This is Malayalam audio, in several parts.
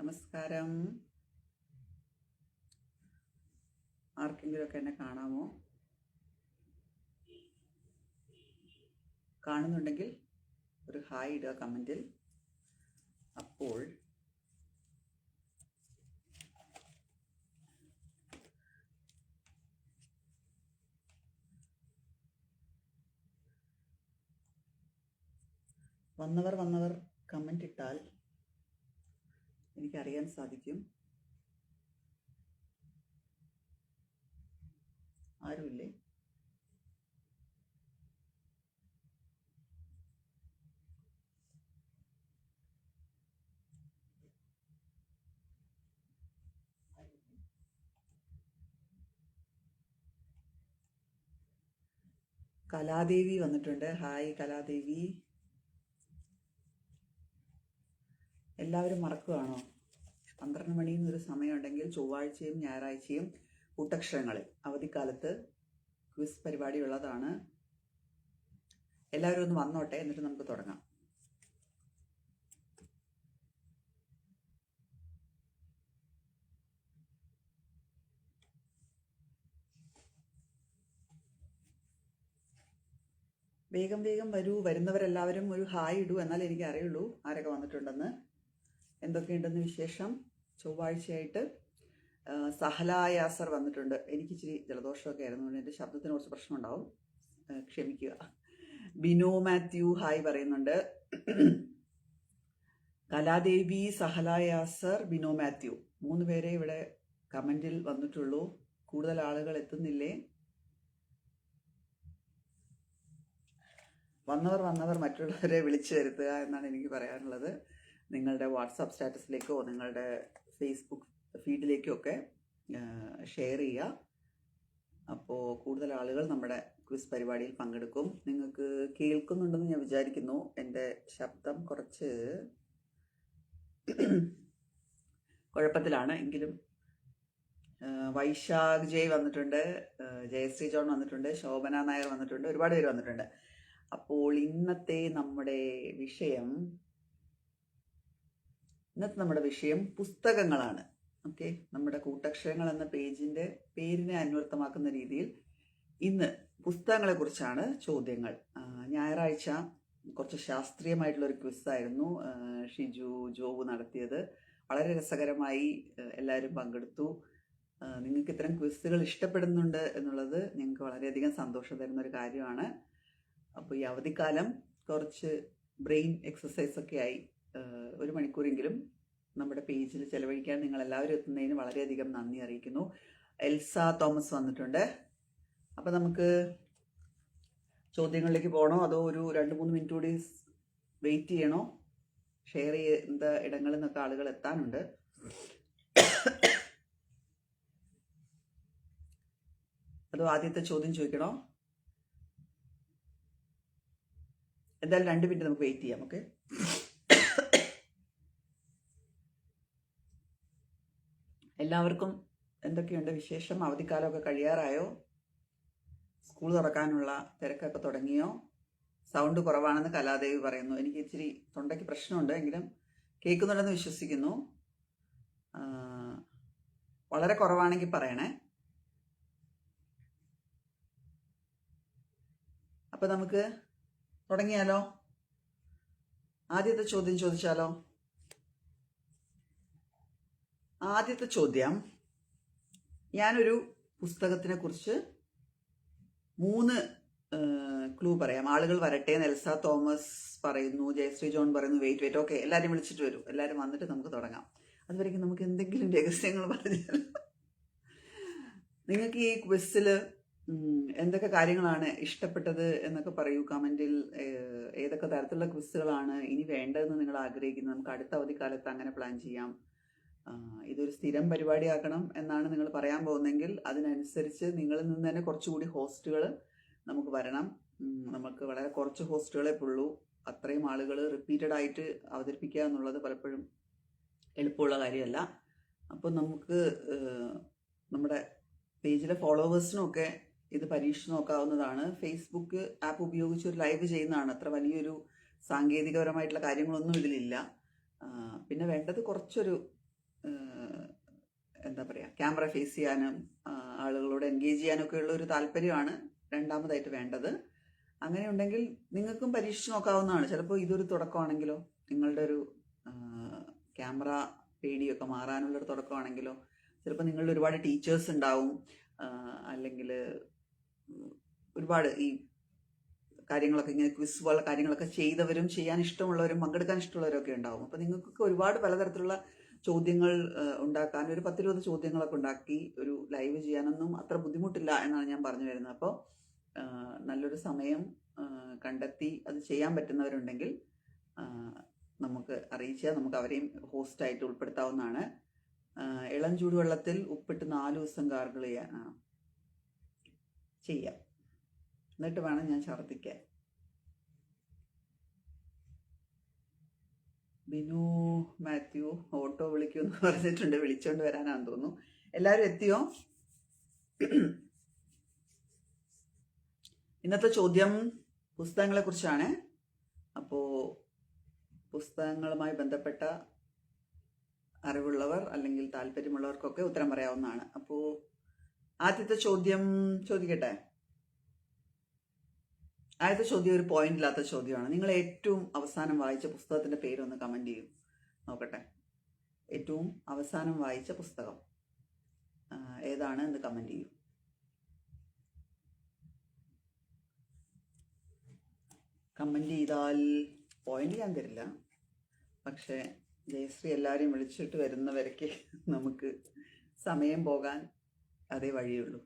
നമസ്കാരം. ആർക്കെങ്കിലുമൊക്കെ എന്നെ കാണാമോ? കാണുന്നുണ്ടെങ്കിൽ ഒരു ഹായ് ഇടുക കമൻറ്റിൽ. അപ്പോൾ വന്നവർ കമൻ്റ് ഇട്ടാൽ എനിക്കറിയാൻ സാധിക്കും. ആരുമില്ലേ? കലാദേവി വന്നിട്ടുണ്ട്. ഹായ് കലാദേവി. എല്ലാവരും മറക്കുകയാണോ? 12 മണിന്നൊരു സമയമുണ്ടെങ്കിൽ ചൊവ്വാഴ്ചയും ഞായറാഴ്ചയും കൂട്ടക്ഷരങ്ങളിൽ അവധിക്കാലത്ത് ക്വിസ് പരിപാടി ഉള്ളതാണ്. എല്ലാവരും ഒന്ന് വന്നോട്ടെ, എന്നിട്ട് നമുക്ക് തുടങ്ങാം. വേഗം വരൂ. വരുന്നവരെല്ലാവരും ഒരു ഹായ് ഇടൂ, എന്നാൽ എനിക്ക് അറിയുള്ളൂ ആരൊക്കെ വന്നിട്ടുണ്ടെന്ന്. എന്തൊക്കെയുണ്ടെന്ന് വിശേഷം? ചൊവ്വാഴ്ചയായിട്ട് സഹല യാസർ വന്നിട്ടുണ്ട്. എനിക്ക് ഇച്ചിരി ജലദോഷമൊക്കെ ആയിരുന്നു, എൻ്റെ ശബ്ദത്തിന് കുറച്ച് പ്രശ്നമുണ്ടാവും, ക്ഷമിക്കുക. ബിനോ മാത്യു ഹായ് പറയുന്നുണ്ട്. കലാദേവി, സഹല യാസർ, ബിനോ മാത്യു 3 പേരെ ഇവിടെ കമൻറ്റിൽ വന്നിട്ടുള്ളൂ. കൂടുതൽ ആളുകൾ എത്തുന്നില്ലേ? വന്നവർ മറ്റുള്ളവരെ വിളിച്ചു വരുത്തുക എന്നാണ് എനിക്ക് പറയാനുള്ളത്. നിങ്ങളുടെ വാട്സാപ്പ് സ്റ്റാറ്റസിലേക്കോ നിങ്ങളുടെ ഫേസ്ബുക്ക് ഫീഡിലേക്കോ ഒക്കെ ഷെയർ ചെയ്യുക. അപ്പോൾ കൂടുതൽ ആളുകൾ നമ്മുടെ ക്വിസ് പരിപാടിയിൽ പങ്കെടുക്കും. നിങ്ങൾക്ക് കേൾക്കുന്നുണ്ടെന്ന് ഞാൻ വിചാരിക്കുന്നു. എൻ്റെ ശബ്ദം കുറച്ച് കുഴപ്പത്തിലാണ് എങ്കിലും. വൈശാഖ് ജയ് വന്നിട്ടുണ്ട്, ജയശ്രീ ജോൺ വന്നിട്ടുണ്ട്, ശോഭന നായർ വന്നിട്ടുണ്ട്, ഒരുപാട് പേര് വന്നിട്ടുണ്ട്. അപ്പോൾ ഇന്നത്തെ നമ്മുടെ വിഷയം പുസ്തകങ്ങളാണ്. ഓക്കെ, നമ്മുടെ കൂട്ടക്ഷരങ്ങൾ എന്ന പേജിൻ്റെ പേരിനെ അന്വർത്ഥമാക്കുന്ന രീതിയിൽ ഇന്ന് പുസ്തകങ്ങളെ കുറിച്ചാണ് ചോദ്യങ്ങൾ. ഞായറാഴ്ച കുറച്ച് ശാസ്ത്രീയമായിട്ടുള്ളൊരു ക്വിസായിരുന്നു ഷിജു ജോബ് നടത്തിയത്. വളരെ രസകരമായി എല്ലാവരും പങ്കെടുത്തു. നിങ്ങൾക്ക് ഇത്തരം ക്വിസുകൾ ഇഷ്ടപ്പെടുന്നുണ്ട് എന്നുള്ളത് ഞങ്ങൾക്ക് വളരെയധികം സന്തോഷം തരുന്നൊരു കാര്യമാണ്. അപ്പോൾ ഈ അവധിക്കാലം കുറച്ച് ബ്രെയിൻ എക്സസൈസൊക്കെ ആയി 1 മണിക്കൂറെങ്കിലും നമ്മുടെ പേജിൽ ചെലവഴിക്കാൻ നിങ്ങൾ എല്ലാവരും എത്തുന്നതിന് വളരെയധികം നന്ദി അറിയിക്കുന്നു. എൽസ തോമസ് വന്നിട്ടുണ്ട്. അപ്പോൾ നമുക്ക് ചോദ്യങ്ങളിലേക്ക് പോകണോ അതോ ഒരു 2-3 മിനിറ്റ് കൂടി വെയിറ്റ് ചെയ്യണോ? ഷെയർ ചെയ്ത ഇടങ്ങളിൽ നിന്നൊക്കെ ആളുകൾ എത്താനുണ്ട്. അതോ ആദ്യത്തെ ചോദ്യം ചോദിക്കണോ? എന്തായാലും 2 മിനിറ്റ് നമുക്ക് വെയിറ്റ് ചെയ്യാം. ഓക്കെ, എല്ലാവർക്കും എന്തൊക്കെയുണ്ട് വിശേഷം? അവധിക്കാലമൊക്കെ കഴിയാറായോ? സ്കൂൾ തുറക്കാനുള്ള തിരക്കൊക്കെ തുടങ്ങിയോ? സൗണ്ട് കുറവാണെന്ന് കലാദേവി പറയുന്നു. എനിക്ക് ഇച്ചിരി തൊണ്ടയ്ക്ക് പ്രശ്നമുണ്ട്, എങ്കിലും കേൾക്കുന്നുണ്ടെന്ന് വിശ്വസിക്കുന്നു. വളരെ കുറവാണെങ്കിൽ പറയണേ. അപ്പം നമുക്ക് തുടങ്ങിയാലോ? ആദ്യത്തെ ചോദ്യം ചോദിച്ചാലോ? ആദ്യത്തെ ചോദ്യം, ഞാനൊരു പുസ്തകത്തിനെ കുറിച്ച് 3 ക്ലൂ പറയാം. ആളുകൾ വരട്ടെ. എൽസ തോമസ് പറയുന്നു, ജയശ്രീ ജോൺ പറയുന്നു, വെയിറ്റ്. ഓക്കെ, എല്ലാവരും വിളിച്ചിട്ട് വരും. എല്ലാവരും വന്നിട്ട് നമുക്ക് തുടങ്ങാം. അതുവരേക്കും നമുക്ക് എന്തെങ്കിലും രഹസ്യങ്ങൾ പറഞ്ഞാൽ. നിങ്ങൾക്ക് ഈ ക്വിസിൽ എന്തൊക്കെ കാര്യങ്ങളാണ് ഇഷ്ടപ്പെട്ടത് എന്നൊക്കെ പറയൂ കമൻറ്റിൽ. ഏതൊക്കെ തരത്തിലുള്ള ക്വിസുകളാണ് ഇനി വേണ്ടതെന്ന് നിങ്ങൾ ആഗ്രഹിക്കുന്നത്? നമുക്ക് അടുത്ത അവധിക്കാലത്ത് അങ്ങനെ പ്ലാൻ ചെയ്യാം. ഇതൊരു സ്ഥിരം പരിപാടിയാക്കണം എന്നാണ് നിങ്ങൾ പറയാൻ പോകുന്നതെങ്കിൽ അതിനനുസരിച്ച് നിങ്ങളിൽ നിന്ന് തന്നെ കുറച്ചുകൂടി ഹോസ്റ്റുകൾ നമുക്ക് വരണം. നമുക്ക് വളരെ കുറച്ച് ഹോസ്റ്റുകളെ ഉള്ളൂ. അത്രയും ആളുകൾ റിപ്പീറ്റഡ് ആയിട്ട് അവതരിപ്പിക്കുക എന്നുള്ളത് പലപ്പോഴും എളുപ്പമുള്ള കാര്യമല്ല. അപ്പോൾ നമുക്ക് നമ്മുടെ പേജിലെ ഫോളോവേഴ്സിനൊക്കെ ഇത് പരീക്ഷിച്ച് നോക്കാവുന്നതാണ്. ഫേസ്ബുക്ക് ആപ്പ് ഉപയോഗിച്ച് ഒരു ലൈവ് ചെയ്യുന്നതാണ്. അത്ര വലിയൊരു സാങ്കേതികപരമായിട്ടുള്ള കാര്യങ്ങളൊന്നും ഇതിലില്ല. പിന്നെ വേണ്ടത് കുറച്ചൊരു എന്താ പറയുക, ക്യാമറ ഫേസ് ചെയ്യാനും ആളുകളോട് എൻഗേജ് ചെയ്യാനൊക്കെ ഉള്ള ഒരു താല്പര്യമാണ് രണ്ടാമതായിട്ട് വേണ്ടത്. അങ്ങനെ ഉണ്ടെങ്കിൽ നിങ്ങൾക്കും പരീക്ഷിച്ച് നോക്കാവുന്നതാണ്. ചിലപ്പോൾ ഇതൊരു തുടക്കമാണെങ്കിലോ, നിങ്ങളുടെ ഒരു ക്യാമറ പേടിയൊക്കെ മാറാനുള്ളൊരു തുടക്കമാണെങ്കിലോ, ചിലപ്പോൾ നിങ്ങളിൽ ഒരുപാട് ടീച്ചേഴ്സ് ഉണ്ടാവും, അല്ലെങ്കിൽ ഒരുപാട് ഈ കാര്യങ്ങളൊക്കെ ഇങ്ങനെ ക്വിസ് പോലുള്ള കാര്യങ്ങളൊക്കെ ചെയ്തവരും ചെയ്യാൻ ഇഷ്ടമുള്ളവരും പങ്കെടുക്കാൻ ഇഷ്ടമുള്ളവരും ഒക്കെ ഉണ്ടാവും. അപ്പോൾ നിങ്ങൾക്കൊക്കെ ഒരുപാട് പലതരത്തിലുള്ള ചോദ്യങ്ങൾ ഉണ്ടാക്കാൻ, ഒരു 10-20 ചോദ്യങ്ങളൊക്കെ ഉണ്ടാക്കി ഒരു ലൈവ് ചെയ്യാനൊന്നും അത്ര ബുദ്ധിമുട്ടില്ല എന്നാണ് ഞാൻ പറഞ്ഞു വരുന്നത്. അപ്പോൾ നല്ലൊരു സമയം കണ്ടെത്തി അത് ചെയ്യാൻ പറ്റുന്നവരുണ്ടെങ്കിൽ നമുക്ക് അറിയിച്ചാൽ നമുക്ക് അവരെയും ഹോസ്റ്റായിട്ട് ഉൾപ്പെടുത്താവുന്നതാണ്. ഇളം ചൂടുവെള്ളത്തിൽ ഉപ്പിട്ട് 4 ദിവസം ഗാർഗിൾ ചെയ്യാം, എന്നിട്ട് വേണം ഞാൻ ഛർദ്ദിക്കാൻ. ബിനു മാത്യു ഓട്ടോ വിളിക്കുമെന്ന് പറഞ്ഞിട്ടുണ്ട്, വിളിച്ചോണ്ട് വരാനാന്ന് തോന്നുന്നു. എല്ലാവരും എത്തിയോ? ഇന്നത്തെ ചോദ്യം പുസ്തകങ്ങളെ കുറിച്ചാണ്. അപ്പോൾ പുസ്തകങ്ങളുമായി ബന്ധപ്പെട്ട അറിവുള്ളവർ അല്ലെങ്കിൽ താല്പര്യമുള്ളവർക്കൊക്കെ ഉത്തരം പറയാവുന്നതാണ്. അപ്പോൾ ആദ്യത്തെ ചോദ്യം ചോദിക്കട്ടെ. ആദ്യത്തെ ചോദ്യം ഒരു പോയിന്റ് ഇല്ലാത്ത ചോദ്യമാണ്. നിങ്ങൾ ഏറ്റവും അവസാനം വായിച്ച പുസ്തകത്തിന്റെ പേരൊന്ന് കമന്റ് ചെയ്യും നോക്കട്ടെ. ഏറ്റവും അവസാനം വായിച്ച പുസ്തകം ഏതാണ് എന്ന് കമന്റ് ചെയ്യും. കമന്റ് ചെയ്താൽ പോയിന്റ് ഞാൻ തരില്ല, പക്ഷേ ജയശ്രീ എല്ലാവരെയും വിളിച്ചിട്ട് വരുന്നവരേക്ക് നമുക്ക് സമയം പോകാൻ അതേ വഴിയുള്ളൂ.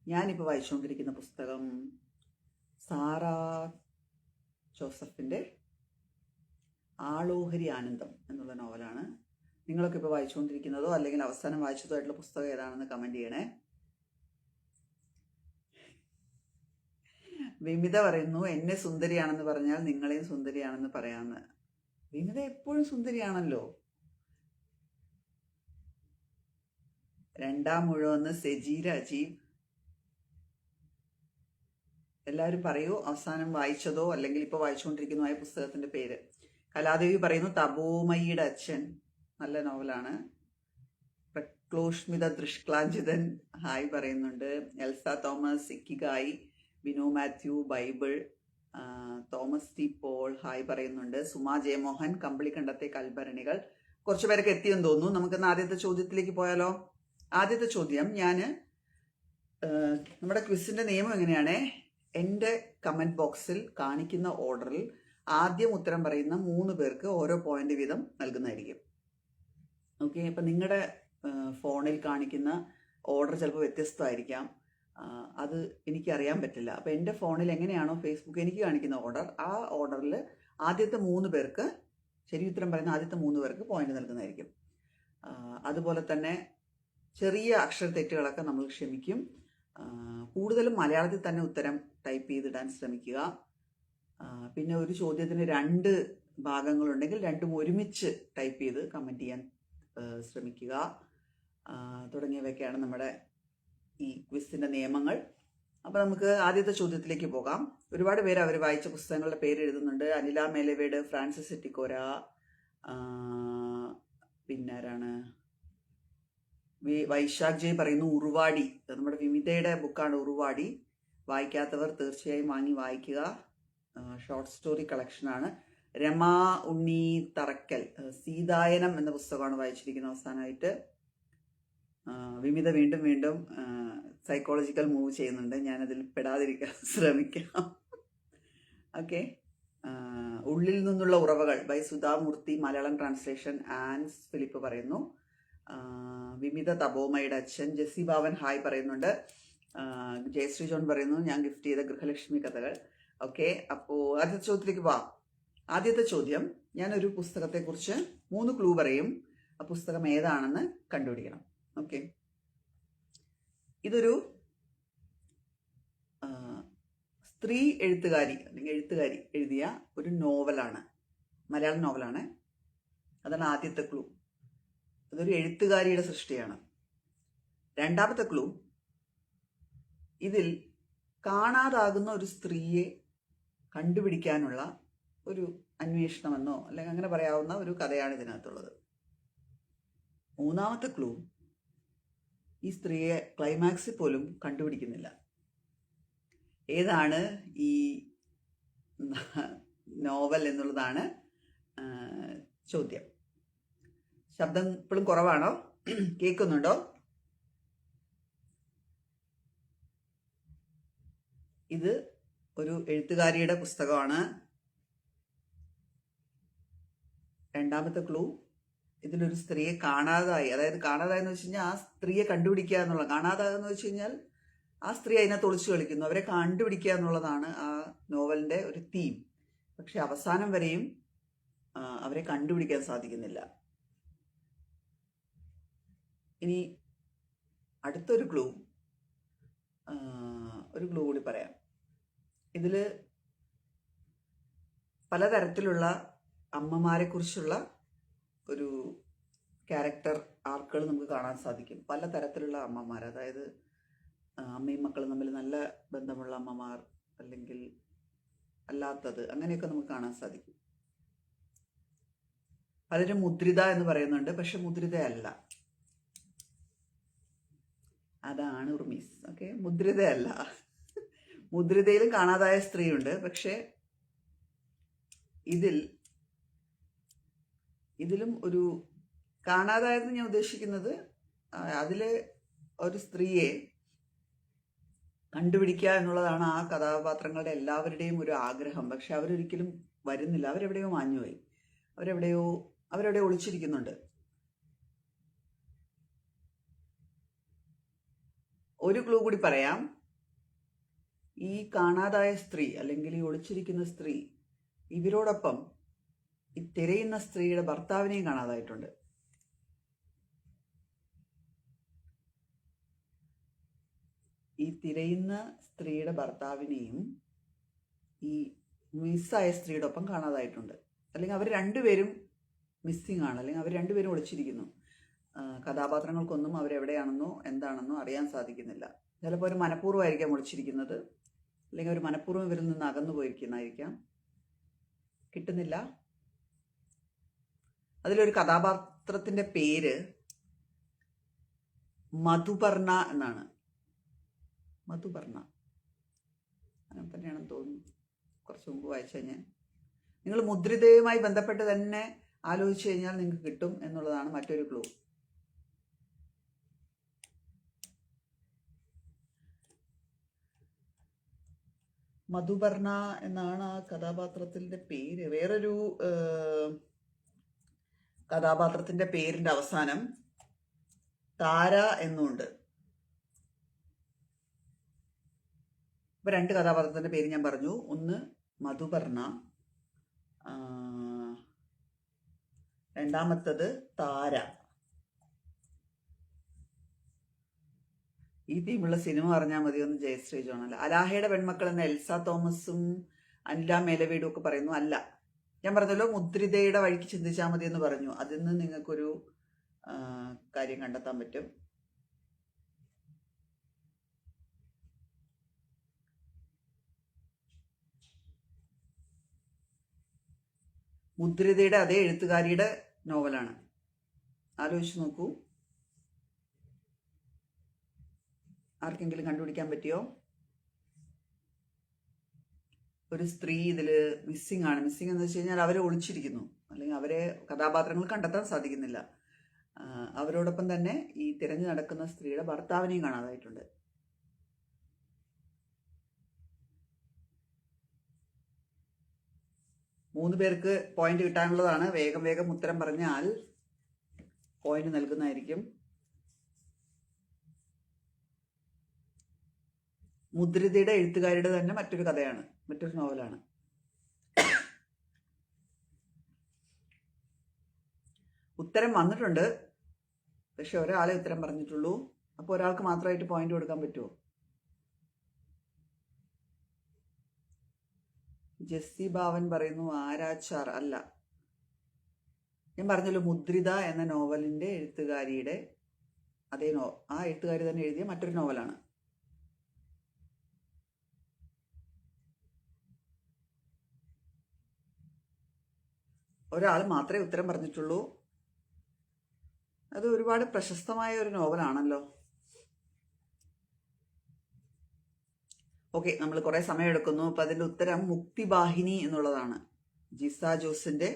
ഞാനിപ്പോൾ വായിച്ചുകൊണ്ടിരിക്കുന്ന പുസ്തകം സാറ ജോസഫിൻ്റെ ആളോഹരി ആനന്ദം എന്നുള്ള നോവലാണ്. നിങ്ങളൊക്കെ ഇപ്പോൾ വായിച്ചുകൊണ്ടിരിക്കുന്നതോ അല്ലെങ്കിൽ അവസാനം വായിച്ചതോ ആയിട്ടുള്ള പുസ്തകം ഏതാണെന്ന് കമന്റ് ചെയ്യണേ. വിമിത പറയുന്നു, എന്നെ സുന്ദരിയാണെന്ന് പറഞ്ഞാൽ നിങ്ങളെയും സുന്ദരിയാണെന്ന് പറയാമെന്ന്. വിമിത എപ്പോഴും സുന്ദരിയാണല്ലോ. രണ്ടാം മുഴുവന്ന് സെജി രാജീവ്. എല്ലാവരും പറയൂ അവസാനം വായിച്ചതോ അല്ലെങ്കിൽ ഇപ്പോൾ വായിച്ചുകൊണ്ടിരിക്കുന്നതായ പുസ്തകത്തിന്റെ പേര്. കലാദേവി പറയുന്നു തപോമയിയുടെ അച്ഛൻ, നല്ല നോവലാണ്. പ്രക്ലോഷ്മിത ദൃഷ്ക്ലാഞ്ചിതൻ ഹായ് പറയുന്നുണ്ട്. Elsa Thomas Ikigai. Binu Mathew Bible. Thomas T Paul hi പറയുന്നുണ്ട്. സുമാ ജയമോഹൻ കമ്പിളിക്കണ്ടത്തെ കൽഭരണികൾ. കുറച്ചു പേരൊക്കെ എത്തിയെന്ന് തോന്നുന്നു. നമുക്കിന്ന് ആദ്യത്തെ ചോദ്യത്തിലേക്ക് പോയാലോ. ആദ്യത്തെ ചോദ്യം, ഞാൻ നമ്മുടെ ക്വിസിന്റെ നിയമം എങ്ങനെയാണ്, എൻ്റെ കമന്റ് ബോക്സിൽ കാണിക്കുന്ന ഓർഡറിൽ ആദ്യം ഉത്തരം പറയുന്ന 3 പേർക്ക് ഓരോ പോയിന്റ് വീതം നൽകുന്നതായിരിക്കും. ഓക്കെ, അപ്പം നിങ്ങളുടെ ഫോണിൽ കാണിക്കുന്ന ഓർഡർ ചിലപ്പോൾ വ്യത്യസ്തമായിരിക്കാം, അത് എനിക്കറിയാൻ പറ്റില്ല. അപ്പം എൻ്റെ ഫോണിൽ എങ്ങനെയാണോ ഫേസ്ബുക്ക് എനിക്ക് കാണിക്കുന്ന ഓർഡർ, ആ ഓർഡറിൽ ആദ്യത്തെ 3 പേർക്ക്, ശരി ഉത്തരം പറയുന്ന ആദ്യത്തെ 3 പേർക്ക് പോയിന്റ് നൽകുന്നതായിരിക്കും. അതുപോലെ തന്നെ ചെറിയ അക്ഷരത്തെറ്റുകളൊക്കെ നമ്മൾ ക്ഷമിക്കും. കൂടുതലും മലയാളത്തിൽ തന്നെ ഉത്തരം ടൈപ്പ് ചെയ്തിടാൻ ശ്രമിക്കുക. പിന്നെ ഒരു ചോദ്യത്തിന് 2 ഭാഗങ്ങളുണ്ടെങ്കിൽ 2ഉം ഒരുമിച്ച് ടൈപ്പ് ചെയ്ത് കമൻറ്റ് ചെയ്യാൻ ശ്രമിക്കുക. തുടങ്ങിയവയൊക്കെയാണ് നമ്മുടെ ഈ ക്വിസിൻ്റെ നിയമങ്ങൾ. അപ്പോൾ നമുക്ക് ആദ്യത്തെ ചോദ്യത്തിലേക്ക് പോകാം. ഒരുപാട് പേര് അവർ വായിച്ച പുസ്തകങ്ങളുടെ പേര് എഴുതുന്നുണ്ട്. അനില മേലവേട്, ഫ്രാൻസിസ് എറ്റിക്കോര, പിന്നെ ആരാണ്, വൈശാഖ് ജയ് പറയുന്നു ഉറുവാടി. നമ്മുടെ വിമിതയുടെ ബുക്കാണ് ഉറുവാടി. വായിക്കാത്തവർ തീർച്ചയായും വാങ്ങി വായിക്കുക. ഷോർട്ട് സ്റ്റോറി കളക്ഷനാണ്. രമാ ഉണ്ണി തറക്കൽ സീതായനം എന്ന പുസ്തകമാണ് വായിച്ചിരിക്കുന്നത് അവസാനമായിട്ട്. വിമിത വീണ്ടും വീണ്ടും സൈക്കോളജിക്കൽ മൂവ് ചെയ്യുന്നുണ്ട്, ഞാനതിൽ പെടാതിരിക്കാൻ ശ്രമിക്കാം. ഓക്കെ, ഉള്ളിൽ നിന്നുള്ള ഉറവകൾ ബൈ സുധാമൂർത്തി, മലയാളം ട്രാൻസ്ലേഷൻ ആൻസ് ഫിലിപ്പ് പറയുന്നു. വിമിത തപോമയുടെ അച്ഛൻ. ജെസ്സി ബാവൻ ഹായ് പറയുന്നുണ്ട്. ജയശ്രീ ജോൺ പറയുന്നു ഞാൻ ഗിഫ്റ്റ് ചെയ്ത ഗൃഹലക്ഷ്മി കഥകൾ. ഓക്കെ, അപ്പോൾ ആദ്യത്തെ ചോദ്യത്തിലേക്ക് പോവാം. ആദ്യത്തെ ചോദ്യം, ഞാനൊരു പുസ്തകത്തെക്കുറിച്ച് 3 ക്ലൂ പറയും. ആ പുസ്തകം ഏതാണെന്ന് കണ്ടുപിടിക്കണം. ഓക്കെ, ഇതൊരു സ്ത്രീ എഴുത്തുകാരി അല്ലെങ്കിൽ എഴുത്തുകാരി എഴുതിയ ഒരു നോവലാണ്, മലയാളം നോവലാണ്. അതാണ് ആദ്യത്തെ ക്ലൂ. അതൊരു എഴുത്തുകാരിയുടെ സൃഷ്ടിയാണ്. രണ്ടാമത്തെ ക്ലൂ, ഇതിൽ കാണാതാകുന്ന ഒരു സ്ത്രീയെ കണ്ടുപിടിക്കാനുള്ള ഒരു അന്വേഷണമെന്നോ അല്ലെങ്കിൽ അങ്ങനെ പറയാവുന്ന ഒരു കഥയാണ് ഇതിനകത്തുള്ളത്. മൂന്നാമത്തെ ക്ലൂ, ഈ സ്ത്രീയെ ക്ലൈമാക്സിൽ പോലും കണ്ടുപിടിക്കുന്നില്ല. ഏതാണ് ഈ നോവൽ എന്നുള്ളതാണ് ചോദ്യം. ശബ്ദം ഇപ്പോഴും കുറവാണോ? കേൾക്കുന്നുണ്ടോ? ഇത് ഒരു എഴുത്തുകാരിയുടെ പുസ്തകമാണ്. രണ്ടാമത്തെ ക്ലൂ, ഇതിലൊരു സ്ത്രീയെ കാണാതായി, അതായത് കാണാതായെന്ന് വെച്ച് കഴിഞ്ഞാൽ ആ സ്ത്രീയെ കണ്ടുപിടിക്കുക എന്നുള്ള, കാണാതായെന്ന് വെച്ച് കഴിഞ്ഞാൽ ആ സ്ത്രീ അതിനകത്ത് ഒളിച്ചു കളിക്കുന്നു, അവരെ കണ്ടുപിടിക്കുക എന്നുള്ളതാണ് ആ നോവലിൻ്റെ ഒരു തീം. പക്ഷെ അവസാനം വരെയും അവരെ കണ്ടുപിടിക്കാൻ സാധിക്കുന്നില്ല. ഇനി അടുത്തൊരു ക്ലൂ, ഒരു ക്ലൂ കൂടി പറയാം. ഇതിൽ പലതരത്തിലുള്ള അമ്മമാരെ കുറിച്ചുള്ള ഒരു ക്യാരക്ടർ ആർക്കുകൾ നമുക്ക് കാണാൻ സാധിക്കും. പലതരത്തിലുള്ള അമ്മമാർ, അതായത് അമ്മയും മക്കളും തമ്മിൽ നല്ല ബന്ധമുള്ള അമ്മമാർ, അല്ലെങ്കിൽ അല്ലാത്തത്, അങ്ങനെയൊക്കെ നമുക്ക് കാണാൻ സാധിക്കും. പലരും മുദ്രിത എന്ന് പറയുന്നുണ്ട്, പക്ഷെ മുദ്രിതയല്ല. അതാണ് ഉർമീസ്. ഓക്കെ, മുദ്രിതയല്ല. മുദ്രിതയിലും കാണാതായ സ്ത്രീയുണ്ട്, പക്ഷെ ഇതിലും ഒരു കാണാതായെന്ന് ഞാൻ ഉദ്ദേശിക്കുന്നത്, അതിലെ ഒരു സ്ത്രീയെ കണ്ടുപിടിക്കുക എന്നുള്ളതാണ് ആ കഥാപാത്രങ്ങളുടെ എല്ലാവരുടെയും ഒരു ആഗ്രഹം. പക്ഷെ അവരൊരിക്കലും വരുന്നില്ല, അവരെവിടെയോ മാഞ്ഞുപോയി, അവരെവിടെയോ ഒളിച്ചിരിക്കുന്നുണ്ട്. ഒരു ക്ലൂ കൂടി പറയാം. ഈ കാണാതായ സ്ത്രീ, അല്ലെങ്കിൽ ഈ ഒളിച്ചിരിക്കുന്ന സ്ത്രീ, ഇവരോടൊപ്പം ഈ തിരയുന്ന സ്ത്രീയുടെ ഭർത്താവിനെയും കാണാതായിട്ടുണ്ട്. ഈ തിരയുന്ന സ്ത്രീയുടെ ഭർത്താവിനെയും ഈ മിസ്സായ സ്ത്രീയുടെ ഒപ്പം കാണാതായിട്ടുണ്ട്. അല്ലെങ്കിൽ അവർ രണ്ടുപേരും മിസ്സിംഗ് ആണ്, അല്ലെങ്കിൽ അവർ രണ്ടുപേരും ഒളിച്ചിരിക്കുന്നു. കഥാപാത്രങ്ങൾക്കൊന്നും അവരെവിടെയാണെന്നോ എന്താണെന്നോ അറിയാൻ സാധിക്കുന്നില്ല. ചിലപ്പോൾ ഒരു മനഃപൂർവ്വമായിരിക്കാം ഒളിച്ചിരിക്കുന്നത്, അല്ലെങ്കിൽ ഒരു മനഃപൂർവ്വം ഇവരിൽ നിന്ന് അകന്നു പോയിരിക്കുന്നതായിരിക്കാം. കിട്ടുന്നില്ല. അതിലൊരു കഥാപാത്രത്തിൻ്റെ പേര് മധുപർണ എന്നാണ്. മധുപർണ അങ്ങനെ തന്നെയാണെന്ന് തോന്നുന്നു. കുറച്ച് മുമ്പ് വായിച്ച ഞാൻ. നിങ്ങൾ മുദ്രിതയുമായി ബന്ധപ്പെട്ട് തന്നെ ആലോചിച്ച് കഴിഞ്ഞാൽ നിങ്ങൾക്ക് കിട്ടും എന്നുള്ളതാണ് മറ്റൊരു ക്ലൂ. മധുപർണ എന്നാണ് ആ കഥാപാത്രത്തിൻ്റെ പേര്. വേറൊരു കഥാപാത്രത്തിൻ്റെ പേരിൻ്റെ അവസാനം താര എന്നുണ്ട്. ഇപ്പം രണ്ട് കഥാപാത്രത്തിൻ്റെ പേര് ഞാൻ പറഞ്ഞു. ഒന്ന് മധുപർണ, രണ്ടാമത്തത് താര. ഈ തീമുള്ള സിനിമ പറഞ്ഞാൽ മതി. ഒന്ന് ജയശ്രീ ജോണല്ല. അലാഹയുടെ പെൺമക്കൾ എന്ന എൽസ തോമസും അനില മേലവീടും ഒക്കെ പറയുന്നു. അല്ല, ഞാൻ പറഞ്ഞല്ലോ മുദ്രിതയുടെ വഴിക്ക് ചിന്തിച്ചാൽ മതി എന്ന് പറഞ്ഞു. അതിൽ നിന്ന് നിങ്ങൾക്കൊരു കാര്യം കണ്ടെത്താൻ പറ്റും. മുദ്രിതയുടെ അതേ എഴുത്തുകാരിയുടെ നോവലാണ്. ആലോചിച്ച് നോക്കൂ. ആർക്കെങ്കിലും കണ്ടുപിടിക്കാൻ പറ്റിയോ? ഒരു സ്ത്രീ ഇതിൽ മിസ്സിംഗ് ആണ്. മിസ്സിംഗ് എന്ന് വെച്ച് കഴിഞ്ഞാൽ അവരെ ഒളിച്ചിരിക്കുന്നു, അല്ലെങ്കിൽ അവരെ കഥാപാത്രങ്ങൾ കണ്ടെത്താൻ സാധിക്കുന്നില്ല. അവരോടൊപ്പം തന്നെ ഈ തിരഞ്ഞു നടക്കുന്ന സ്ത്രീയുടെ ഭർത്താവിനെയും കാണാതായിട്ടുണ്ട്. മൂന്ന് പേർക്ക് പോയിന്റ് കിട്ടാനുള്ളതാണ്. വേഗം വേഗം ഉത്തരം പറഞ്ഞാൽ പോയിന്റ് നൽകുന്നതായിരിക്കും. മുദ്രിതയുടെ എഴുത്തുകാരുടെ തന്നെ മറ്റൊരു കഥയാണ്, മറ്റൊരു നോവലാണ്. ഉത്തരം വന്നിട്ടുണ്ട്, പക്ഷെ ഒരാളെ ഉത്തരം പറഞ്ഞിട്ടുള്ളൂ. അപ്പോൾ ഒരാൾക്ക് മാത്രമായിട്ട് പോയിന്റ് കൊടുക്കാൻ പറ്റുമോ? ജെസ്സി ബാവൻ പറയുന്നു ആരാച്ചാർ. അല്ല, ഞാൻ പറഞ്ഞല്ലോ മുദ്രിത എന്ന നോവലിൻ്റെ എഴുത്തുകാരിയുടെ അതേ ആ എഴുത്തുകാരി തന്നെ എഴുതിയ മറ്റൊരു നോവലാണ്. ഒരാൾ മാത്രമേ ഉത്തരം പറഞ്ഞിട്ടുള്ളൂ. അത് ഒരുപാട് പ്രശസ്തമായ ഒരു നോവലാണല്ലോ. ഓക്കെ, നമ്മൾ കുറേ സമയം എടുക്കുന്നു. അപ്പം അതിൻ്റെ ഉത്തരം മുക്തിബാഹിനി എന്നുള്ളതാണ്. ജിസ ജോസിൻ്റെ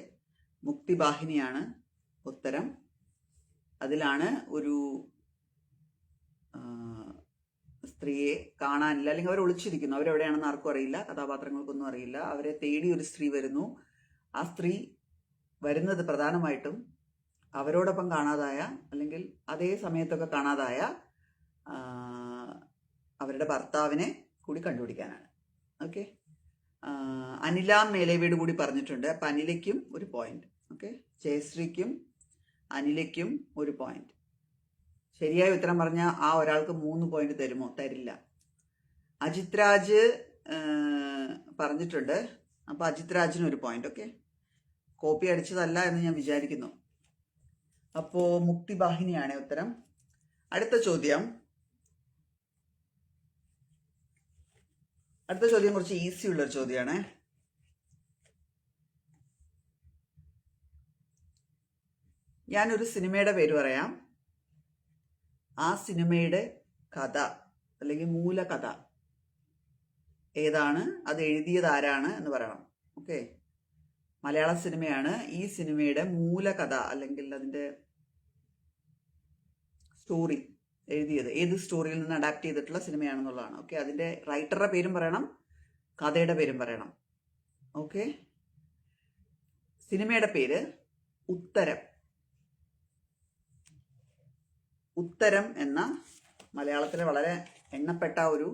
മുക്തിബാഹിനിയാണ് ഉത്തരം. അതിലാണ് ഒരു സ്ത്രീയെ കാണാനില്ല, അല്ലെങ്കിൽ അവർ ഒളിച്ചിരിക്കുന്നു. അവരെവിടെയാണെന്ന് ആർക്കും അറിയില്ല, കഥാപാത്രങ്ങൾക്കൊന്നും അറിയില്ല. അവരെ തേടി ഒരു സ്ത്രീ വരുന്നു. ആ സ്ത്രീ വരുന്നത് പ്രധാനമായിട്ടും അവരോടൊപ്പം കാണാതായ, അല്ലെങ്കിൽ അതേ സമയത്തൊക്കെ കാണാതായ അവരുടെ ഭർത്താവിനെ കൂടി കണ്ടുപിടിക്കാനാണ്. ഓക്കെ, അനില മേലേവീട് കൂടി പറഞ്ഞിട്ടുണ്ട്. അപ്പം അനിലയ്ക്കും ഒരു പോയിന്റ്. ഓക്കെ, ജയശ്രീക്കും അനിലയ്ക്കും ഒരു പോയിന്റ്. ശരിയായ ഉത്തരം പറഞ്ഞ ആ ഒരാൾക്ക് 3 പോയിന്റ് തരുമോ? തരില്ല. അജിത് രാജ് പറഞ്ഞിട്ടുണ്ട്. അപ്പോൾ അജിത് രാജിന് ഒരു പോയിന്റ്. ഓക്കെ, കോപ്പി അടിച്ചതല്ല എന്ന് ഞാൻ വിചാരിക്കുന്നു. അപ്പോൾ മുക്തിബാഹിനിയാണ് ഉത്തരം. അടുത്ത ചോദ്യം കുറച്ച് ഈസി ഉള്ളൊരു ചോദ്യമാണ്. ഞാനൊരു സിനിമയുടെ പേര് പറയാം. ആ സിനിമയുടെ കഥ അല്ലെങ്കിൽ മൂലകഥ ഏതാണ്, അത് എഴുതിയത് ആരാണ് എന്ന് പറയണം. ഓക്കെ, മലയാള സിനിമയാണ്. ഈ സിനിമയുടെ മൂലകഥ അല്ലെങ്കിൽ അതിൻ്റെ സ്റ്റോറി എഴുതിയത് ഏത് സ്റ്റോറിയിൽ നിന്ന് അഡാപ്റ്റ് ചെയ്തിട്ടുള്ള സിനിമയാണെന്നുള്ളതാണ്. ഓക്കെ, അതിൻ്റെ റൈറ്ററുടെ പേരും പറയണം, കഥയുടെ പേരും പറയണം. ഓക്കെ, സിനിമയുടെ പേര് ഉത്തരം. ഉത്തരം എന്ന മലയാളത്തിലെ വളരെ എണ്ണപ്പെട്ട ഒരു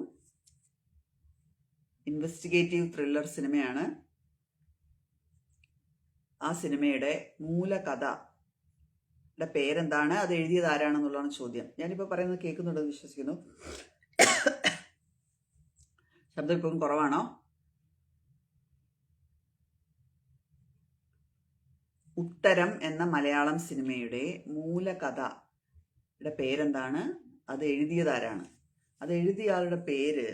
ഇൻവെസ്റ്റിഗേറ്റീവ് ത്രില്ലർ സിനിമയാണ്. ആ സിനിമയുടെ മൂലകഥയുടെ പേരെന്താണ്, അത് എഴുതിയത് ആരാണെന്നുള്ളതാണ് ചോദ്യം. ഞാനിപ്പോൾ പറയുന്നത് കേൾക്കുന്നുണ്ടെന്ന് വിശ്വസിക്കുന്നു. ശബ്ദം ഇപ്പം കുറവാണോ? ഉത്തരം എന്ന മലയാളം സിനിമയുടെ മൂലകഥയുടെ പേരെന്താണ്, അത് എഴുതിയത് ആരാണ്? അത് എഴുതിയ ആളുടെ പേര്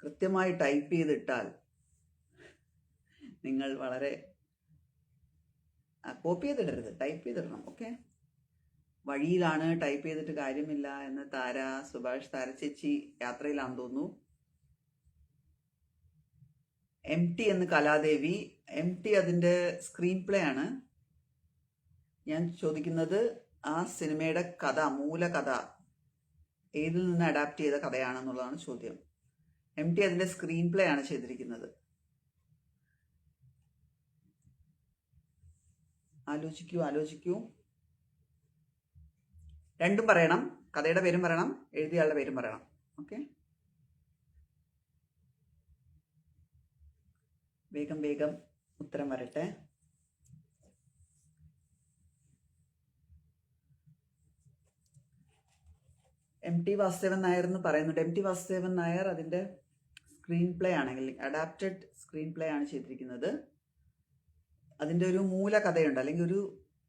കൃത്യമായി ടൈപ്പ് ചെയ്തിട്ടാൽ നിങ്ങൾ വളരെ കോപ്പി ചെയ്തിടരുത്, ടൈപ്പ് ചെയ്തിടണം. ഓക്കെ, വഴിയിലാണ്, ടൈപ്പ് ചെയ്തിട്ട് കാര്യമില്ല എന്ന് സുഭാഷ് താരച്ചേച്ചി യാത്രയിലാണെന്ന് തോന്നുന്നു. MT എന്ന് കലാദേവി. MT അതിൻ്റെ സ്ക്രീൻ പ്ലേ ആണ്. ഞാൻ ചോദിക്കുന്നത് ആ സിനിമയുടെ കഥ, മൂലകഥ ഏതിൽ നിന്ന് അഡാപ്റ്റ് ചെയ്ത കഥയാണെന്നുള്ളതാണ് ചോദ്യം. MT അതിൻ്റെ സ്ക്രീൻ പ്ലേ ആണ് ചെയ്തിരിക്കുന്നത്. ആലോചിക്കൂ. രണ്ടും പറയണം, കഥയുടെ പേരും പറയണം, എഴുതിയയാളുടെ പേരും പറയണം. ഓക്കെ, വേഗം ഉത്തരം വരട്ടെ. MT വാസുദേവൻ നായർ എന്ന് പറയുന്നുണ്ട്. MT വാസുദേവൻ നായർ അതിൻ്റെ സ്ക്രീൻ പ്ലേ ആണെങ്കിൽ അഡാപ്റ്റഡ് സ്ക്രീൻ പ്ലേ ആണ് ചെയ്തിരിക്കുന്നത്. അതിൻ്റെ ഒരു മൂലകഥയുണ്ട്, അല്ലെങ്കിൽ ഒരു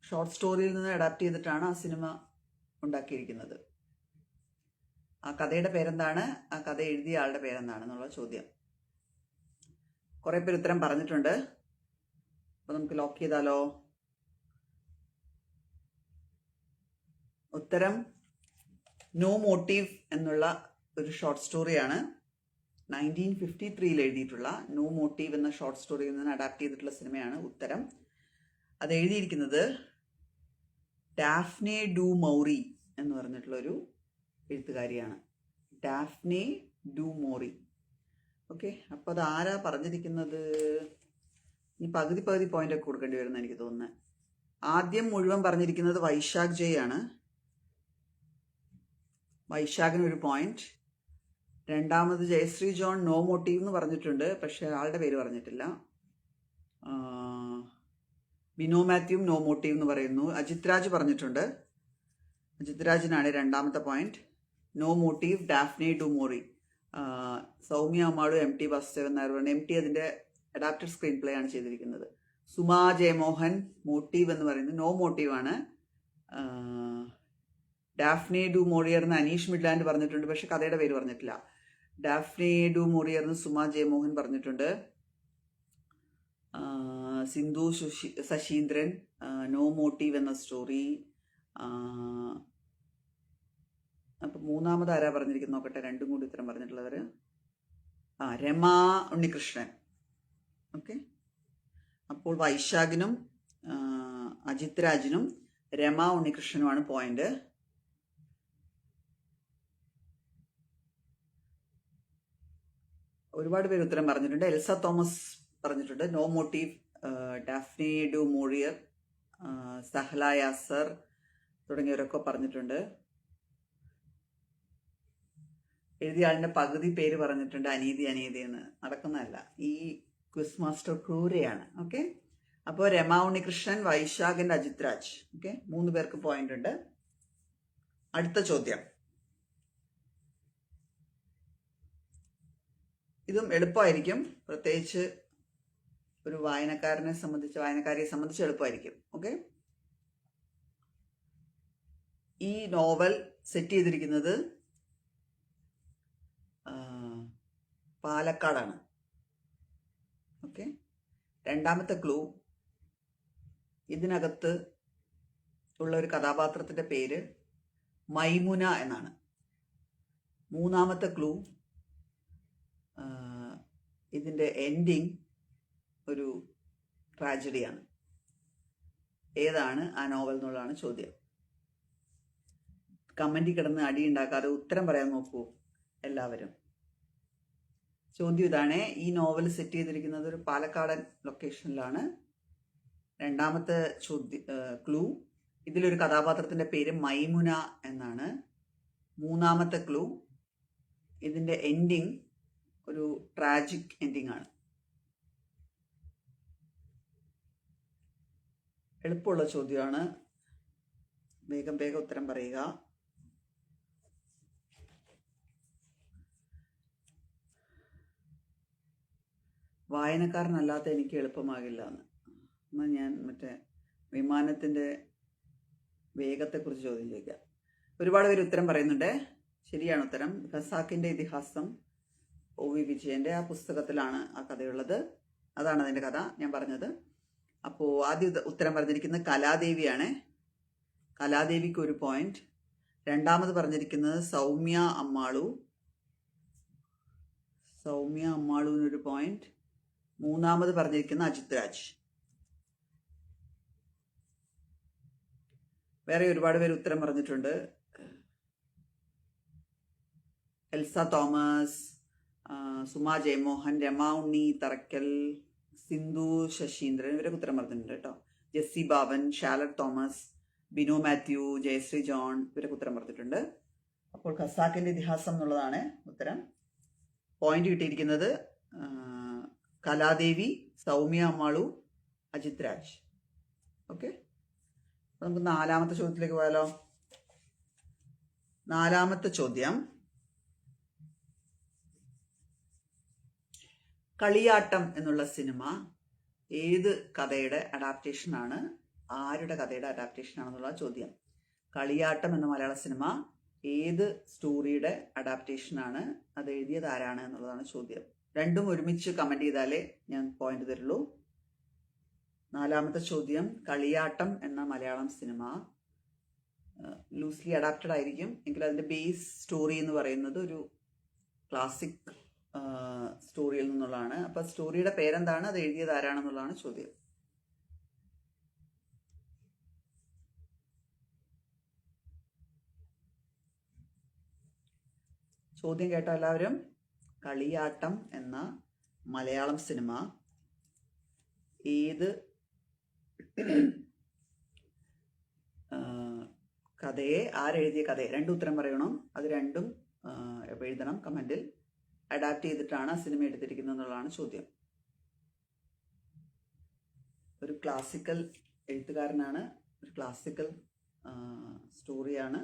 ഷോർട്ട് സ്റ്റോറിയിൽ നിന്ന് അഡാപ്റ്റ് ചെയ്തിട്ടാണ് ആ സിനിമ ഉണ്ടാക്കിയിരിക്കുന്നത്. ആ കഥയുടെ പേരെന്താണ്, ആ കഥ എഴുതിയ ആളുടെ പേരെന്താണെന്നുള്ള ചോദ്യം. കുറേ പേര് ഉത്തരം പറഞ്ഞിട്ടുണ്ട്. അപ്പോൾ നമുക്ക് ലോക്ക് ചെയ്താലോ? ഉത്തരം നോ മോട്ടീവ് എന്നുള്ള ഒരു ഷോർട്ട് സ്റ്റോറിയാണ്. 1953 എഴുതിയിട്ടുള്ള നോ മോട്ടീവ് എന്ന ഷോർട്ട് സ്റ്റോറിയിൽ നിന്ന് അഡാപ്റ്റ് ചെയ്തിട്ടുള്ള സിനിമയാണ് ഉത്തരം. അത് എഴുതിയിരിക്കുന്നത് ഡാഫ്നെ ഡു മൗറി എന്ന് പറഞ്ഞിട്ടുള്ളൊരു എഴുത്തുകാരിയാണ്. Daphnia du മോറി. ഓക്കെ, അപ്പോൾ അത് ആരാ പറഞ്ഞിരിക്കുന്നത്? ഇനി പകുതി പോയിന്റൊക്കെ കൊടുക്കേണ്ടി വരുമെന്ന് എനിക്ക് തോന്നുന്നത്. ആദ്യം മുഴുവൻ പറഞ്ഞിരിക്കുന്നത് വൈശാഖ് ജയ് ആണ്. വൈശാഖിന് ഒരു പോയിന്റ്. രണ്ടാമത് ജയശ്രീ ജോൺ നോ മോട്ടീവ് എന്ന് പറഞ്ഞിട്ടുണ്ട്, പക്ഷെ ആളുടെ പേര് പറഞ്ഞിട്ടില്ല. ബിനോ മാത്യു നോ മോട്ടീവ് എന്ന് പറയുന്നു. അജിത് രാജ് പറഞ്ഞിട്ടുണ്ട്. അജിത് രാജിനാണ് രണ്ടാമത്തെ point. No motive, Daphne du Maurier. Soumya അമ്മാളും MT വാസുദേവൻ നായർ പറഞ്ഞു. MT അതിൻ്റെ അഡാപ്റ്റഡ് സ്ക്രീൻ പ്ലേ ആണ് ചെയ്തിരിക്കുന്നത്. സുമാ ജയമോഹൻ മോട്ടീവ് എന്ന് പറയുന്നത് നോ മോട്ടീവാണ്. ഡാഫ്നെ ഡു മോറിയർ എന്ന് അനീഷ് മിഡ്ലാൻഡ് പറഞ്ഞിട്ടുണ്ട്, പക്ഷെ കഥയുടെ പേര് പറഞ്ഞിട്ടില്ല. ഡാഫ്നെ ഡു മോറിയർ എന്ന് സുമാ ജയമോഹൻ പറഞ്ഞിട്ടുണ്ട്. സിന്ധു ശശീന്ദ്രൻ നോ മോട്ടീവ് എന്ന സ്റ്റോറി. അപ്പം മൂന്നാമത് ആരാ പറഞ്ഞിരിക്കുന്നത് നോക്കട്ടെ, രണ്ടും കൂടി ഉത്തരം പറഞ്ഞിട്ടുള്ളവർ. രമ ഉണ്ണികൃഷ്ണൻ. ഓക്കെ, അപ്പോൾ വൈശാഖിനും അജിത് രാജിനും രമ ഉണ്ണികൃഷ്ണനുമാണ് പോയിന്റ്. ഒരുപാട് പേര് ഉത്തരം പറഞ്ഞിട്ടുണ്ട്. എൽസ തോമസ് പറഞ്ഞിട്ടുണ്ട് no motive. Daphnia do മോറിയർ, Sahala Yasar തുടങ്ങിയവരൊക്കെ പറഞ്ഞിട്ടുണ്ട്. എഴുതിയ ആളിന്റെ പകുതി പേര് പറഞ്ഞിട്ടുണ്ട് അനീതി അനീതി എന്ന്. നടക്കുന്നതല്ല, ഈ ക്വിസ് മാസ്റ്റർ ക്രൂരയാണ്. ഓക്കെ, അപ്പോൾ രമ ഉണ്ണികൃഷ്ണൻ, വൈശാഖൻ, അജിത് രാജ്. ഓക്കെ, 3 പേർക്ക് പോയിന്റ് ഉണ്ട്. അടുത്ത ചോദ്യം, ഇതും എളുപ്പമായിരിക്കും, പ്രത്യേകിച്ച് ഒരു വായനക്കാരനെ സംബന്ധിച്ച്, വായനക്കാരിയെ സംബന്ധിച്ച് എളുപ്പമായിരിക്കും. ഓക്കെ, ഈ നോവൽ സെറ്റ് ചെയ്തിരിക്കുന്നത് പാലക്കാടാണ്. ഓക്കെ, രണ്ടാമത്തെ ക്ലൂ, ഇതിനകത്ത് ഉള്ള ഒരു കഥാപാത്രത്തിന്റെ പേര് മൈമുന എന്നാണ്. മൂന്നാമത്തെ ക്ലൂ, ഇതിന്റെ എൻഡിങ് ഒരു ട്രാജഡിയാണ്. ഏതാണ് ആ നോവൽ എന്നുള്ളതാണ് ചോദ്യം. കമന്റിൽ കിടന്ന് അടി ഉണ്ടാക്കാതെ ഉത്തരം പറയാൻ നോക്കൂ എല്ലാവരും. ചോദ്യം ഇതാണ്, ഈ നോവൽ സെറ്റ് ചെയ്തിരിക്കുന്നത് ഒരു പാലക്കാടൻ ലൊക്കേഷനിലാണ്. രണ്ടാമത്തെ ക്ലൂ, ഇതിലൊരു കഥാപാത്രത്തിന്റെ പേര് മൈമുന എന്നാണ്. മൂന്നാമത്തെ ക്ലൂ, ഇതിന്റെ എൻഡിങ് ഒരു ട്രാജിക് എൻഡിങ് ആണ്. എളുപ്പമുള്ള ചോദ്യമാണ്, വേഗം വേഗം ഉത്തരം പറയുക. വായനക്കാരനല്ലാത്ത എനിക്ക് എളുപ്പമാകില്ല എന്ന്. എന്നാൽ ഞാൻ മറ്റേ വിമാനത്തിൻ്റെ വേഗത്തെക്കുറിച്ച് ചോദ്യം ചോദിക്കാം. ഒരുപാട് പേര് ഉത്തരം പറയുന്നുണ്ട്. ശരിയാണ് ഉത്തരം. ഖസാക്കിൻ്റെ ഇതിഹാസം OV വിജയൻ്റെ ആ പുസ്തകത്തിലാണ് ആ കഥയുള്ളത്. അതാണ് അതിൻ്റെ കഥ ഞാൻ പറഞ്ഞത്. അപ്പോൾ ആദ്യം ഉത്തരം പറഞ്ഞിരിക്കുന്നത് കലാദേവിയാണ്. കലാദേവിക്ക് 1 പോയിന്റ്. രണ്ടാമത് പറഞ്ഞിരിക്കുന്നത് സൗമ്യ അമ്മാളുവിന് 1 പോയിന്റ്. മൂന്നാമത് പറഞ്ഞിരിക്കുന്ന അജിത് രാജ്. വേറെ ഒരുപാട് പേര് ഉത്തരം പറഞ്ഞിട്ടുണ്ട്. എൽസ തോമസ്, സുമ ജയമോഹൻ, രമ ഉണ്ണി തറക്കൽ, സിന്ധു ശശീന്ദ്രൻ, ഇവരൊക്കെ ഉത്തരം പറഞ്ഞിട്ടുണ്ട് കേട്ടോ. ജെസ്സി ബാവൻ, ഷാലറ്റ് തോമസ്, ബിനു മാത്യു, ജയശ്രീ ജോൺ, ഇവരൊക്കെ ഉത്തരം പറഞ്ഞിട്ടുണ്ട്. അപ്പോൾ ഖസാക്കിന്റെ ഇതിഹാസം എന്നുള്ളതാണ് ഉത്തരം. പോയിന്റ് കിട്ടിയിരിക്കുന്നത് കലാദേവി, സൗമ്യ അമ്മാളു, അജിത് രാജ്. ഓക്കെ, നമുക്ക് 4ാമത്തെ ചോദ്യത്തിലേക്ക് പോയാലോ. 4ാമത്തെ ചോദ്യം, കളിയാട്ടം എന്നുള്ള സിനിമ ഏത് കഥയുടെ അഡാപ്റ്റേഷനാണ്, ആരുടെ കഥയുടെ അഡാപ്റ്റേഷനാണെന്നുള്ള ചോദ്യം. കളിയാട്ടം എന്ന മലയാള സിനിമ ഏത് സ്റ്റോറിയുടെ അഡാപ്റ്റേഷനാണ്, അത് എഴുതിയത് ആരാണ് എന്നുള്ളതാണ് ചോദ്യം. രണ്ടും ഒരുമിച്ച് കമന്റ് ചെയ്താലേ ഞാൻ പോയിന്റ് തരുള്ളൂ. 4ാമത്തെ ചോദ്യം, കളിയാട്ടം എന്ന മലയാളം സിനിമ ലൂസ്ലി അഡാപ്റ്റഡ് ആയിരിക്കും എങ്കിൽ അതിന്റെ ബേസ് സ്റ്റോറി എന്ന് പറയുന്നത് ഒരു ക്ലാസിക് സ്റ്റോറിയിൽ നിന്നുള്ളതാണ്. അപ്പൊ സ്റ്റോറിയുടെ പേരെന്താണ്, അത് എഴുതിയത് ആരാണെന്നുള്ളതാണ് ചോദ്യം. ചോദ്യം കേട്ടോ എല്ലാവരും. കളിയാട്ടം എന്ന മലയാളം സിനിമ ഏത് കഥയെ, ആരെഴുതിയ കഥയെ, 2 ഉത്തരം പറയണം. അത് രണ്ടും എഴുതണം കമന്റിൽ. അഡാപ്റ്റ് ചെയ്തിട്ടാണ് ആ സിനിമ എടുത്തിരിക്കുന്നത് എന്നുള്ളതാണ് ചോദ്യം. ഒരു ക്ലാസിക്കൽ എഴുത്തുകാരനാണ്, ഒരു ക്ലാസിക്കൽ സ്റ്റോറിയാണ്.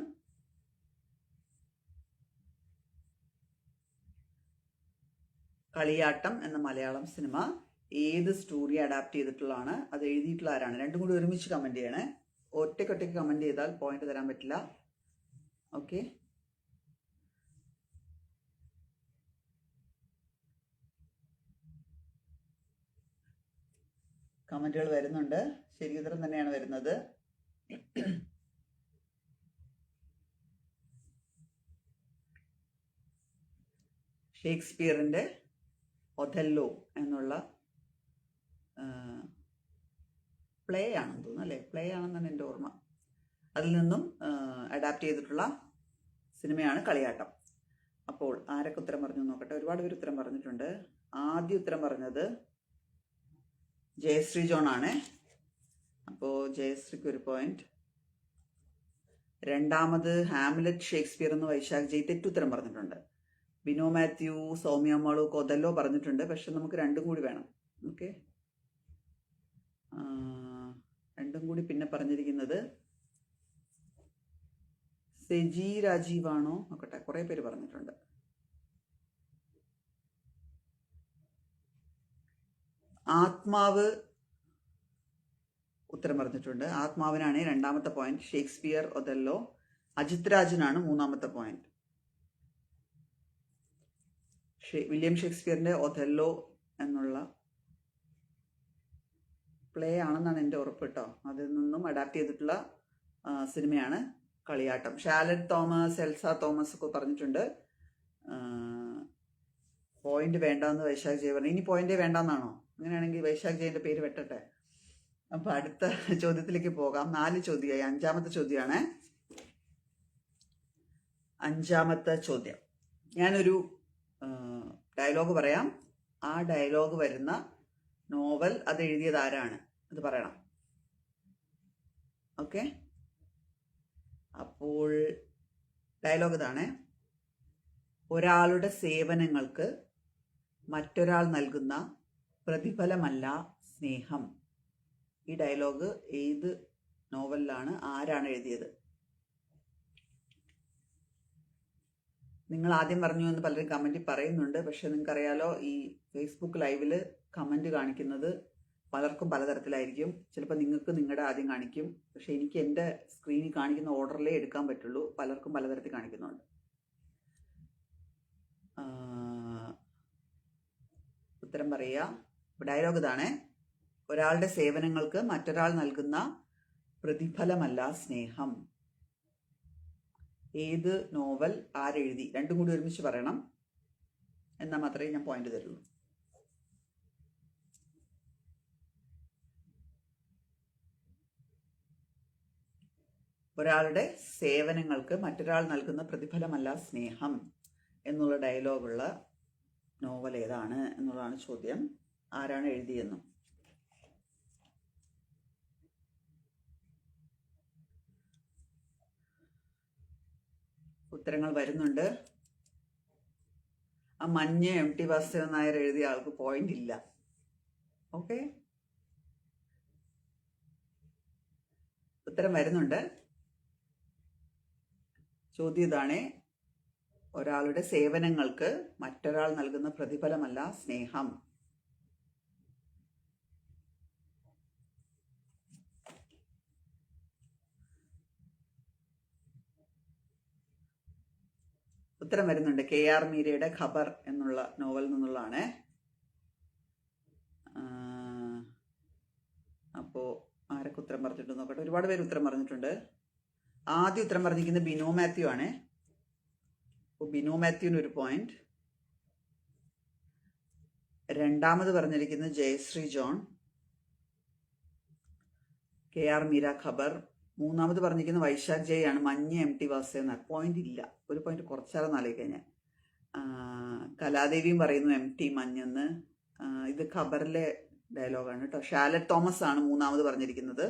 കളിയാട്ടം എന്ന മലയാളം സിനിമ ഏത് സ്റ്റോറി അഡാപ്റ്റ് ചെയ്തിട്ടുള്ളതാണ്, അത് എഴുതിയിട്ടുള്ള ആരാണ്. രണ്ടും കൂടി ഒരുമിച്ച് കമന്റ് ചെയ്യണേ. ഒറ്റയ്ക്കൊറ്റയ്ക്ക് കമന്റ് ചെയ്താൽ പോയിന്റ് തരാൻ പറ്റില്ല. ഓക്കെ, കമന്റുകൾ വരുന്നുണ്ട്. ശരി ഉത്തരം തന്നെയാണ് വരുന്നത്. ഷേക്സ്പിയറിൻ്റെ ഒഥല്ലോ എന്നുള്ള പ്ലേ ആണെന്ന് തോന്നുന്നു, അല്ലേ? പ്ലേ ആണെന്നാണ് എൻ്റെ ഓർമ്മ. അതിൽ നിന്നും അഡാപ്റ്റ് ചെയ്തിട്ടുള്ള സിനിമയാണ് കളിയാട്ടം. അപ്പോൾ ആരൊക്കെ ഉത്തരം പറഞ്ഞു നോക്കട്ടെ. ഒരുപാട് പേര് ഉത്തരം പറഞ്ഞിട്ടുണ്ട്. ആദ്യ ഉത്തരം പറഞ്ഞത് ജയശ്രീ ജോൺ ആണ്. അപ്പോൾ ജയശ്രീക്ക് ഒരു പോയിന്റ്. രണ്ടാമത് ഹാംലെറ്റ് ഷേക്സ്പിയർ എന്ന് വൈശാഖ് ജയ് തെറ്റുത്തരം പറഞ്ഞിട്ടുണ്ട്. ബിനോ മാത്യു, സൗമ്യ മാളൂക്ക് ഒഥല്ലോ പറഞ്ഞിട്ടുണ്ട്. പക്ഷെ നമുക്ക് രണ്ടും കൂടി വേണം. ഓക്കെ, രണ്ടും കൂടി പിന്നെ പറഞ്ഞിരിക്കുന്നത് സെജി രാജീവാണോ നോക്കട്ടെ. കുറെ പേര് പറഞ്ഞിട്ടുണ്ട്. ആത്മാവ് ഉത്തരം പറഞ്ഞിട്ടുണ്ട്. ആത്മാവിനാണ് രണ്ടാമത്തെ പോയിന്റ്. Shakespeare Othello. അജിത് രാജനാണ് മൂന്നാമത്തെ പോയിന്റ്. വില്യം ഷേക്സ്പിയറിന്റെ ഒഥല്ലോ എന്നുള്ള പ്ലേ ആണെന്നാണ് എൻ്റെ ഉറപ്പ് കേട്ടോ. അതിൽ നിന്നും അഡാപ്റ്റ് ചെയ്തിട്ടുള്ള സിനിമയാണ് കളിയാട്ടം. ഷാലറ്റ് തോമസ്, എൽസ തോമസ് ഒക്കെ പറഞ്ഞിട്ടുണ്ട്. പോയിന്റ് വേണ്ടെന്ന് വൈശാഖ് ജയ് പറഞ്ഞു. ഇനി പോയിന്റേ വേണ്ടെന്നാണോ? അങ്ങനെയാണെങ്കിൽ വൈശാഖ് ജയന്റെ പേര് വെട്ടട്ടെ. അപ്പൊ അടുത്ത ചോദ്യത്തിലേക്ക് പോകാം. 4 ചോദ്യമായി. 5ാമത്തെ ചോദ്യമാണ്. 5ാമത്തെ ചോദ്യം, ഞാനൊരു ഡയലോഗ് പറയാം. ആ ഡയലോഗ് വരുന്ന നോവൽ അത് എഴുതിയത് ആരാണ് അത് പറയണം. ഓക്കെ, അപ്പോൾ ഡയലോഗ് ഇതാണ്: ഒരാളുടെ സേവനങ്ങൾക്ക് മറ്റൊരാൾ നൽകുന്ന പ്രതിഫലമല്ല സ്നേഹം. ഈ ഡയലോഗ് ഏത് നോവലിലാണ്, ആരാണ് എഴുതിയത്? നിങ്ങൾ ആദ്യം പറഞ്ഞു എന്ന് പലരും കമൻറ്റിൽ പറയുന്നുണ്ട്. പക്ഷെ നിങ്ങൾക്കറിയാലോ, ഈ ഫേസ്ബുക്ക് ലൈവിൽ കമൻറ്റ് കാണിക്കുന്നത് പലർക്കും പലതരത്തിലായിരിക്കും. ചിലപ്പോൾ നിങ്ങൾക്ക് നിങ്ങളുടെ ആദ്യം കാണിക്കും. പക്ഷെ എനിക്ക് എൻ്റെ സ്ക്രീനിൽ കാണിക്കുന്ന ഓർഡറിലേ എടുക്കാൻ പറ്റുള്ളൂ. പലർക്കും പലതരത്തിൽ കാണിക്കുന്നുണ്ട്. ഉത്തരം പറയുക. ഡയലോഗ് ഇതാണ്: ഒരാളുടെ സേവനങ്ങൾക്ക് മറ്റൊരാൾ നൽകുന്ന പ്രതിഫലമല്ല സ്നേഹം. ഏത് നോവൽ, ആരെഴുതി? രണ്ടും കൂടി ഒരുമിച്ച് പറയണം. എന്നാൽ മാത്രമേ ഞാൻ പോയിന്റ് തരുള്ളൂ. ഒരാളുടെ സേവനങ്ങൾക്ക് മറ്റൊരാൾ നൽകുന്ന പ്രതിഫലമല്ല സ്നേഹം എന്നുള്ള ഡയലോഗുള്ള നോവൽ ഏതാണ് എന്നുള്ളതാണ് ചോദ്യം. ആരാണ് എഴുതിയെന്നും. ഉത്തരങ്ങൾ വരുന്നുണ്ട്. ആ മഞ്ഞ MT വാസുദേവൻ നായർ എഴുതിയ ആൾക്ക് പോയിന്റ് ഇല്ല. ഓക്കെ, ഉത്തരം വരുന്നുണ്ട്. ചോദ്യം ഇതാണ്: ഒരാളുടെ സേവനങ്ങൾക്ക് മറ്റൊരാൾ നൽകുന്ന പ്രതിഫലമല്ല സ്നേഹം. ഉത്തരം വരുന്നുണ്ട്. KR മീരയുടെ ഖബർ എന്നുള്ള നോവലിൽ നിന്നുള്ളതാണ്. അപ്പോൾ ആരൊക്കെ ഉത്തരം പറഞ്ഞിട്ട് നോക്കട്ടെ. ഒരുപാട് പേര് ഉത്തരം പറഞ്ഞിട്ടുണ്ട്. ആദ്യം ഉത്തരം പറഞ്ഞിരിക്കുന്നത് ബിനോ മാത്യു ആണ്. അപ്പോൾ ബിനോ മാത്യുവിന് ഒരു പോയിന്റ്. രണ്ടാമത് പറഞ്ഞിരിക്കുന്നത് ജയശ്രീ ജോൺ. KR മീര ഖബർ. മൂന്നാമത് പറഞ്ഞിരിക്കുന്നത് വൈശാഖ് ജയ് ആണ്. മഞ്ഞ MT വാസുദേവൻ നായർ. പോയിന്റ് ഇല്ല. ഒരു പോയിന്റ് കുറച്ചാലും നാളേക്കഴിഞ്ഞ്. കലാദേവിയും പറയുന്നു MT മഞ്ഞെന്ന്. ഇത് ഖബറിലെ ഡയലോഗാണ് കേട്ടോ. ഷാലറ്റ് തോമസ് ആണ് മൂന്നാമത് പറഞ്ഞിരിക്കുന്നത്.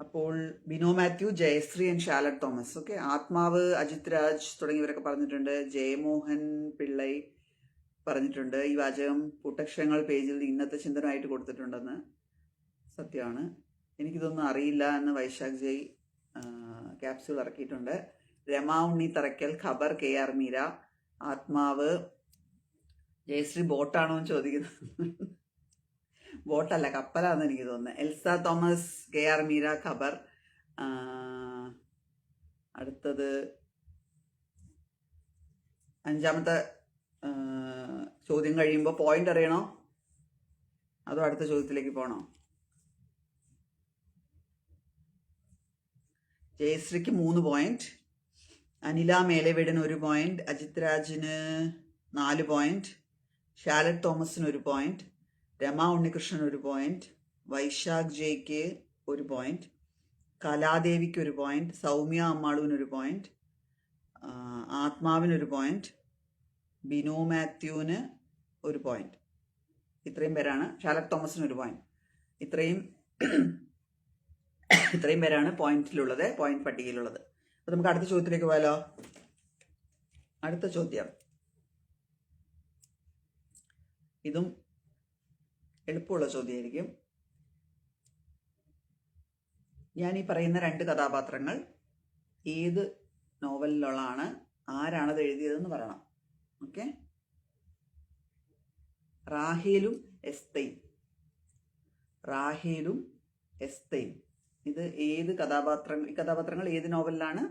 അപ്പോൾ ബിനോ മാത്യു, ജയശ്രീ ആൻഡ് ഷാലറ്റ് തോമസ്. ഓക്കെ, ആത്മാവ് അജിത് രാജ് തുടങ്ങിയവരൊക്കെ പറഞ്ഞിട്ടുണ്ട്. ജയമോഹൻ പിള്ളൈ പറഞ്ഞിട്ടുണ്ട്. ഈ വാചകം കൂട്ടക്ഷരങ്ങൾ പേജിൽ ഇന്നത്തെ ചിന്തനമായിട്ട് കൊടുത്തിട്ടുണ്ടെന്ന്. സത്യമാണ്. എനിക്കിതൊന്നും അറിയില്ല എന്ന് വൈശാഖ് ജയ് ക്യാപ്സ്യൂൾ ഇറക്കിയിട്ടുണ്ട്. രമാ ഉണ്ണി തറയ്ക്കൽ, ഖബർ KR മീര, ആത്മാവ്. ജയശ്രീ ബോട്ടാണോ എന്ന് ചോദിക്കുന്നത്. ബോട്ടല്ല, കപ്പലാന്ന് എനിക്ക് തോന്നുന്നത്. എൽസ തോമസ്, KR മീര, ഖബർ. അടുത്തത് 5ാമത്തെ ചോദ്യം കഴിയുമ്പോൾ പോയിന്റ് അറിയണോ അതോ അടുത്ത ചോദ്യത്തിലേക്ക് പോകണോ? ജയശ്രീക്ക് 3 പോയിന്റ്, അനില മേലവീടിന് 1 പോയിന്റ്, അജിത് രാജിന് 4 പോയിന്റ്, ഷാലറ്റ് തോമസിന് 1 പോയിന്റ്, രമ ഉണ്ണികൃഷ്ണൻ 1 പോയിന്റ്, വൈശാഖ് ജയ്ക്ക് 1 പോയിന്റ്, കലാദേവിക്ക് 1 പോയിന്റ്, സൗമ്യ അമ്മാളുവിന് 1 പോയിന്റ്, ആത്മാവിന് 1 പോയിന്റ്, ബിനു മാത്യുവിന് 1 പോയിന്റ്. ഇത്രയും പേരാണ്. ഷാലറ്റ് തോമസിന് 1 പോയിന്റ്. ഇത്രയും പേരാണ് പോയിന്റിലുള്ളത്, പോയിന്റ് പട്ടികയിലുള്ളത്. അപ്പൊ നമുക്ക് അടുത്ത ചോദ്യത്തിലേക്ക് പോയാലോ. അടുത്ത ചോദ്യം ഇതും എളുപ്പമുള്ള ചോദ്യമായിരിക്കും. ഞാൻ ഈ പറയുന്ന 2 കഥാപാത്രങ്ങൾ ഏത് നോവലിലുള്ളതാണ്, ആരാണത് എഴുതിയതെന്ന് പറയണം. ഓക്കെ. റാഹേലും എസ്തയും. റാഹേലും എസ്തയും. ഇത് ഏത് കഥാപാത്രങ്ങൾ, ഈ കഥാപാത്രങ്ങൾ ഏത് നോവലിലാണ്,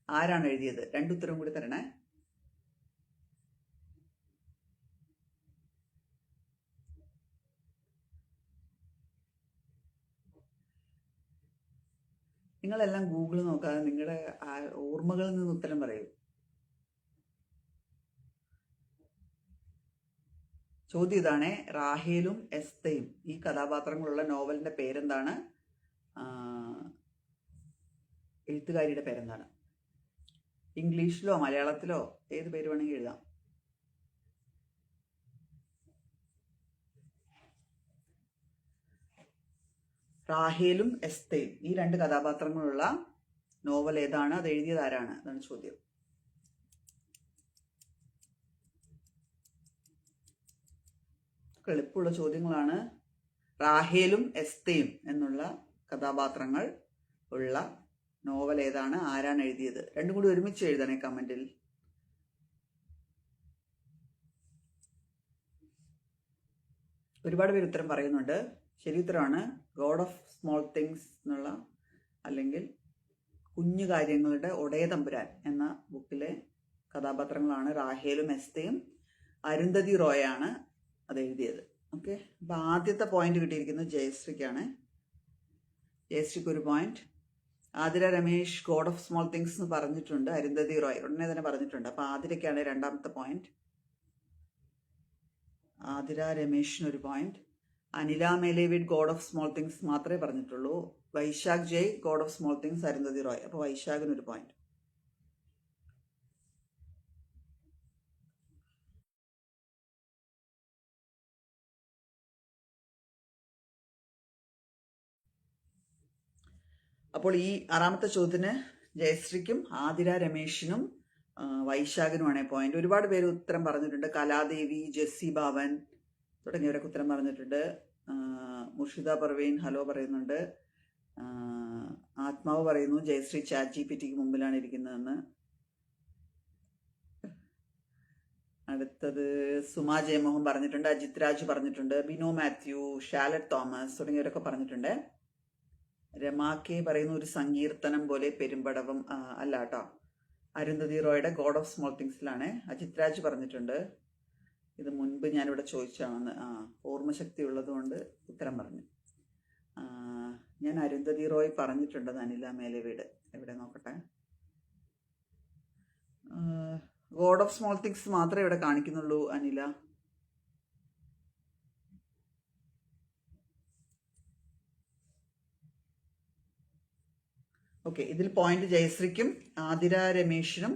ആരാണ് എഴുതിയത്? 2 ഉത്തരവും കൂടി തരണേ. നിങ്ങളെല്ലാം ഗൂഗിൾ നോക്കാതെ നിങ്ങളുടെ ഓർമ്മകളിൽ നിന്ന് ഉത്തരം പറയൂ. ചോദ്യം ഇതാണേ, റാഹേലും എസ്തയും ഈ കഥാപാത്രങ്ങളുള്ള നോവലിന്റെ പേരെന്താണ്? എഴുത്തുകാരിയുടെ പേരെന്താണ്? ഇംഗ്ലീഷിലോ മലയാളത്തിലോ ഏത് പേര് വേണമെങ്കിൽ എഴുതാം. റാഹേലും എസ്തയും ഈ 2 കഥാപാത്രങ്ങളുള്ള നോവൽ ഏതാണ്? അത് എഴുതിയത് ആരാണ്? അതാണ് ചോദ്യം. എളുപ്പമുള്ള ചോദ്യങ്ങളാണ്. റാഹേലും എസ്തയും എന്നുള്ള കഥാപാത്രങ്ങൾ ഉള്ള നോവൽ ഏതാണ്, ആരാണ് എഴുതിയത്? 2 കൂടി ഒരുമിച്ച് എഴുതണേ കമന്റിൽ. ഒരുപാട് പേര് ഉത്തരം പറയുന്നുണ്ട്. ശരി ഉത്തരമാണ് ഗോഡ് ഓഫ് സ്മോൾ തിങ്സ് എന്നുള്ള, അല്ലെങ്കിൽ കുഞ്ഞു കാര്യങ്ങളുടെ ഒടയതമ്പുരാൻ എന്ന ബുക്കിലെ കഥാപാത്രങ്ങളാണ് റാഹേലും എസ്തയും. അരുന്ധതി റോയാണ് അത് എഴുതിയത്. ഓക്കെ. അപ്പൊ ആദ്യത്തെ പോയിന്റ് കിട്ടിയിരിക്കുന്നത് ജയശ്രീക്കാണ്. ജയശ്രീക്ക് 1 point. Athira Ramesh God of small things എന്ന് പറഞ്ഞിട്ടുണ്ട്. അരുന്ധതി റോയ് ഉടനെ തന്നെ പറഞ്ഞിട്ടുണ്ട്. അപ്പൊ ആതിരയ്ക്കാണ് 2ാമത്തെ പോയിന്റ്. ആതിര രമേശിന് 1 point. Anila Meleveed God of small things മാത്രമേ പറഞ്ഞിട്ടുള്ളൂ. Vaisakh Jay God of small things, Arundhati Roy. അപ്പൊ വൈശാഖിന് 1 പോയിന്റ്. അപ്പോൾ ഈ 6ാമത്തെ ചോദ്യത്തിന് ജയശ്രീക്കും ആതിര രമേശിനും വൈശാഖിനുമാണ് പോയിന്റ്. ഒരുപാട് പേര് ഉത്തരം പറഞ്ഞിട്ടുണ്ട്. കലാദേവി, ജെസ്സി ബാവൻ തുടങ്ങിയവരൊക്കെ ഉത്തരം പറഞ്ഞിട്ടുണ്ട്. മുർഷിദ പർവീൻ ഹലോ പറയുന്നുണ്ട്. ആത്മാവ് പറയുന്നു ജയശ്രീ ചാറ്റ് GPT മുമ്പിലാണ് ഇരിക്കുന്നതെന്ന്. അടുത്തത് സുമാ ജയമോഹൻ പറഞ്ഞിട്ടുണ്ട്. അജിത് രാജ് പറഞ്ഞിട്ടുണ്ട്. ബിനു മാത്യു, ഷാലറ്റ് തോമസ് തുടങ്ങിയവരൊക്കെ പറഞ്ഞിട്ടുണ്ട്. രമാക്കെ പറയുന്നു ഒരു സങ്കീർത്തനം പോലെ പെരുമ്പടവം. അല്ല കേട്ടോ, അരുന്ധതി റോയുടെ ഗോഡ് ഓഫ് സ്മോൾ തിങ്സിലാണ്. അജിത് രാജ് പറഞ്ഞിട്ടുണ്ട്. ഇത് മുൻപ് ഞാനിവിടെ ചോദിച്ചാണെന്ന്. ഓർമ്മശക്തി ഉള്ളതുകൊണ്ട് ഉത്തരം പറഞ്ഞു. ഞാൻ അരുന്ധതി റോയ് പറഞ്ഞിട്ടുണ്ടെന്ന് അനില മേലവീട്. എവിടെ നോക്കട്ടെ. ഗോഡ് ഓഫ് സ്മോൾ തിങ്സ് മാത്രമേ ഇവിടെ കാണിക്കുന്നുള്ളൂ അനില. ഓക്കെ. ഇതിൽ പോയിന്റ് ജയശ്രീക്കും ആതിര രമേശിനും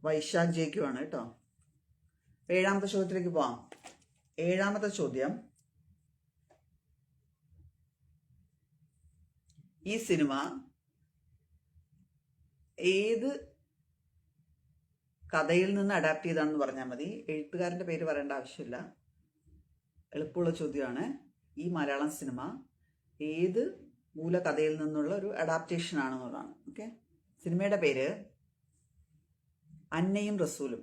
വൈശാഖ് ജയ്ക്കുമാണ് കേട്ടോ. 7ാമത്തെ ചോദ്യത്തിലേക്ക് പോവാം. 7ാമത്തെ ചോദ്യം, ഈ സിനിമ ഏത് കഥയിൽ നിന്ന് അഡാപ്റ്റ് ചെയ്താണെന്ന് പറഞ്ഞാൽ മതി. എഴുത്തുകാരന്റെ പേര് പറയേണ്ട ആവശ്യമില്ല. എളുപ്പമുള്ള ചോദ്യമാണ്. ഈ മലയാളം സിനിമ ഏത് മൂലകഥയിൽ നിന്നുള്ള ഒരു അഡാപ്റ്റേഷൻ ആണെന്നുള്ളതാണ്. ഓക്കെ. സിനിമയുടെ പേര് അന്നയും റസൂലും.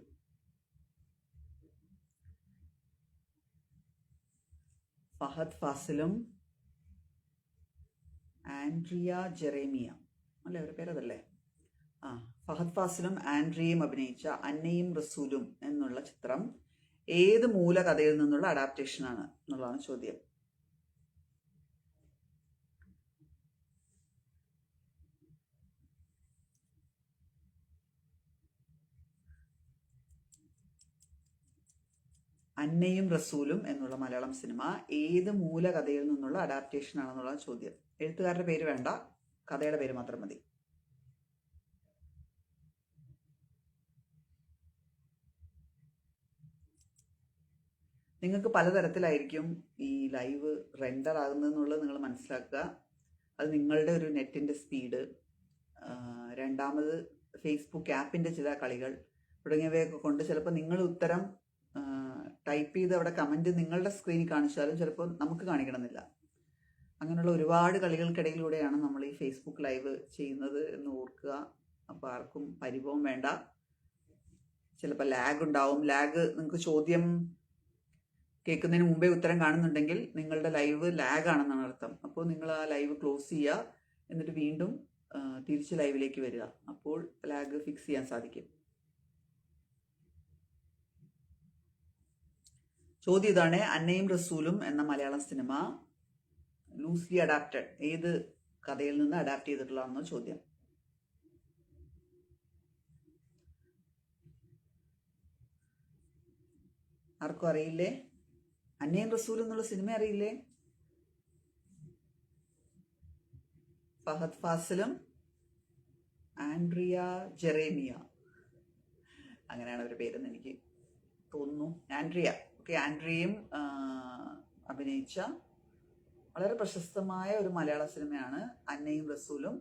ഫഹദ് ഫാസിലും ആൻഡ്രിയ ജെറേമിയ അല്ലേ അവരുടെ പേരതല്ലേ? ഫഹദ് ഫാസിലും ആൻഡ്രിയയും അഭിനയിച്ച അന്നയും റസൂലും എന്നുള്ള ചിത്രം ഏത് മൂലകഥയിൽ നിന്നുള്ള അഡാപ്റ്റേഷൻ ആണ് എന്നുള്ളതാണ് ചോദ്യം. അന്നയും റസൂലും എന്നുള്ള മലയാളം സിനിമ ഏത് മൂലകഥയിൽ നിന്നുള്ള അഡാപ്റ്റേഷൻ ആണെന്നുള്ള ചോദ്യം. എഴുത്തുകാരുടെ പേര് വേണ്ട, കഥയുടെ പേര് മാത്രം മതി. നിങ്ങൾക്ക് പലതരത്തിലായിരിക്കും ഈ ലൈവ് റെൻഡർ ആകുന്നതെന്നുള്ളത് നിങ്ങൾ മനസ്സിലാക്കുക. അത് നിങ്ങളുടെ ഒരു നെറ്റിൻ്റെ സ്പീഡ്, രണ്ടാമത് ഫേസ്ബുക്ക് ആപ്പിൻ്റെ ചില കളികൾ തുടങ്ങിയവയൊക്കെ കൊണ്ട് ചിലപ്പോൾ നിങ്ങൾ ഉത്തരം ടൈപ്പ് ചെയ്ത് അവിടെ കമൻറ്റ് നിങ്ങളുടെ സ്ക്രീനിൽ കാണിച്ചാലും ചിലപ്പോൾ നമുക്ക് കാണിക്കണമെന്നില്ല. അങ്ങനെയുള്ള ഒരുപാട് കളികൾക്കിടയിലൂടെയാണ് നമ്മൾ ഈ ഫേസ്ബുക്ക് ലൈവ് ചെയ്യുന്നത് എന്ന് ഓർക്കുക. അപ്പോൾ ആർക്കും പരിഭവം വേണ്ട. ചിലപ്പോൾ ലാഗ് ഉണ്ടാവും. ലാഗ് നിങ്ങൾക്ക് ചോദ്യം കേൾക്കുന്നതിന് മുമ്പേ ഉത്തരം കാണുന്നുണ്ടെങ്കിൽ നിങ്ങളുടെ ലൈവ് ലാഗ് ആണെന്നാണ് അർത്ഥം. അപ്പോൾ നിങ്ങൾ ആ ലൈവ് ക്ലോസ് ചെയ്യുക, എന്നിട്ട് വീണ്ടും തിരിച്ച് ലൈവിലേക്ക് വരിക. അപ്പോൾ ലാഗ് ഫിക്സ് ചെയ്യാൻ സാധിക്കും. ചോദ്യം ഇതാണ്: അന്നയും റസൂലും എന്ന മലയാളം സിനിമ ലൂസ്ലി അഡാപ്റ്റഡ് ഏത് കഥയിൽ നിന്ന് അഡാപ്റ്റ് ചെയ്തിട്ടുള്ളതാണെന്നോ ചോദ്യം. ആർക്കും അറിയില്ലേ? അന്നയും റസൂലും എന്നുള്ള സിനിമ അറിയില്ലേ? ഫഹദ് ഫാസിലും ആൻഡ്രിയ ജെറേമിയ, അങ്ങനെയാണ് അവരുടെ പേരെന്ന് എനിക്ക് തോന്നുന്നു. ആൻഡ്രിയ. ഓക്കെ, ആൻഡ്രിയയും അഭിനയിച്ച വളരെ പ്രശസ്തമായ ഒരു മലയാള സിനിമയാണ് അന്നയും റസൂലും.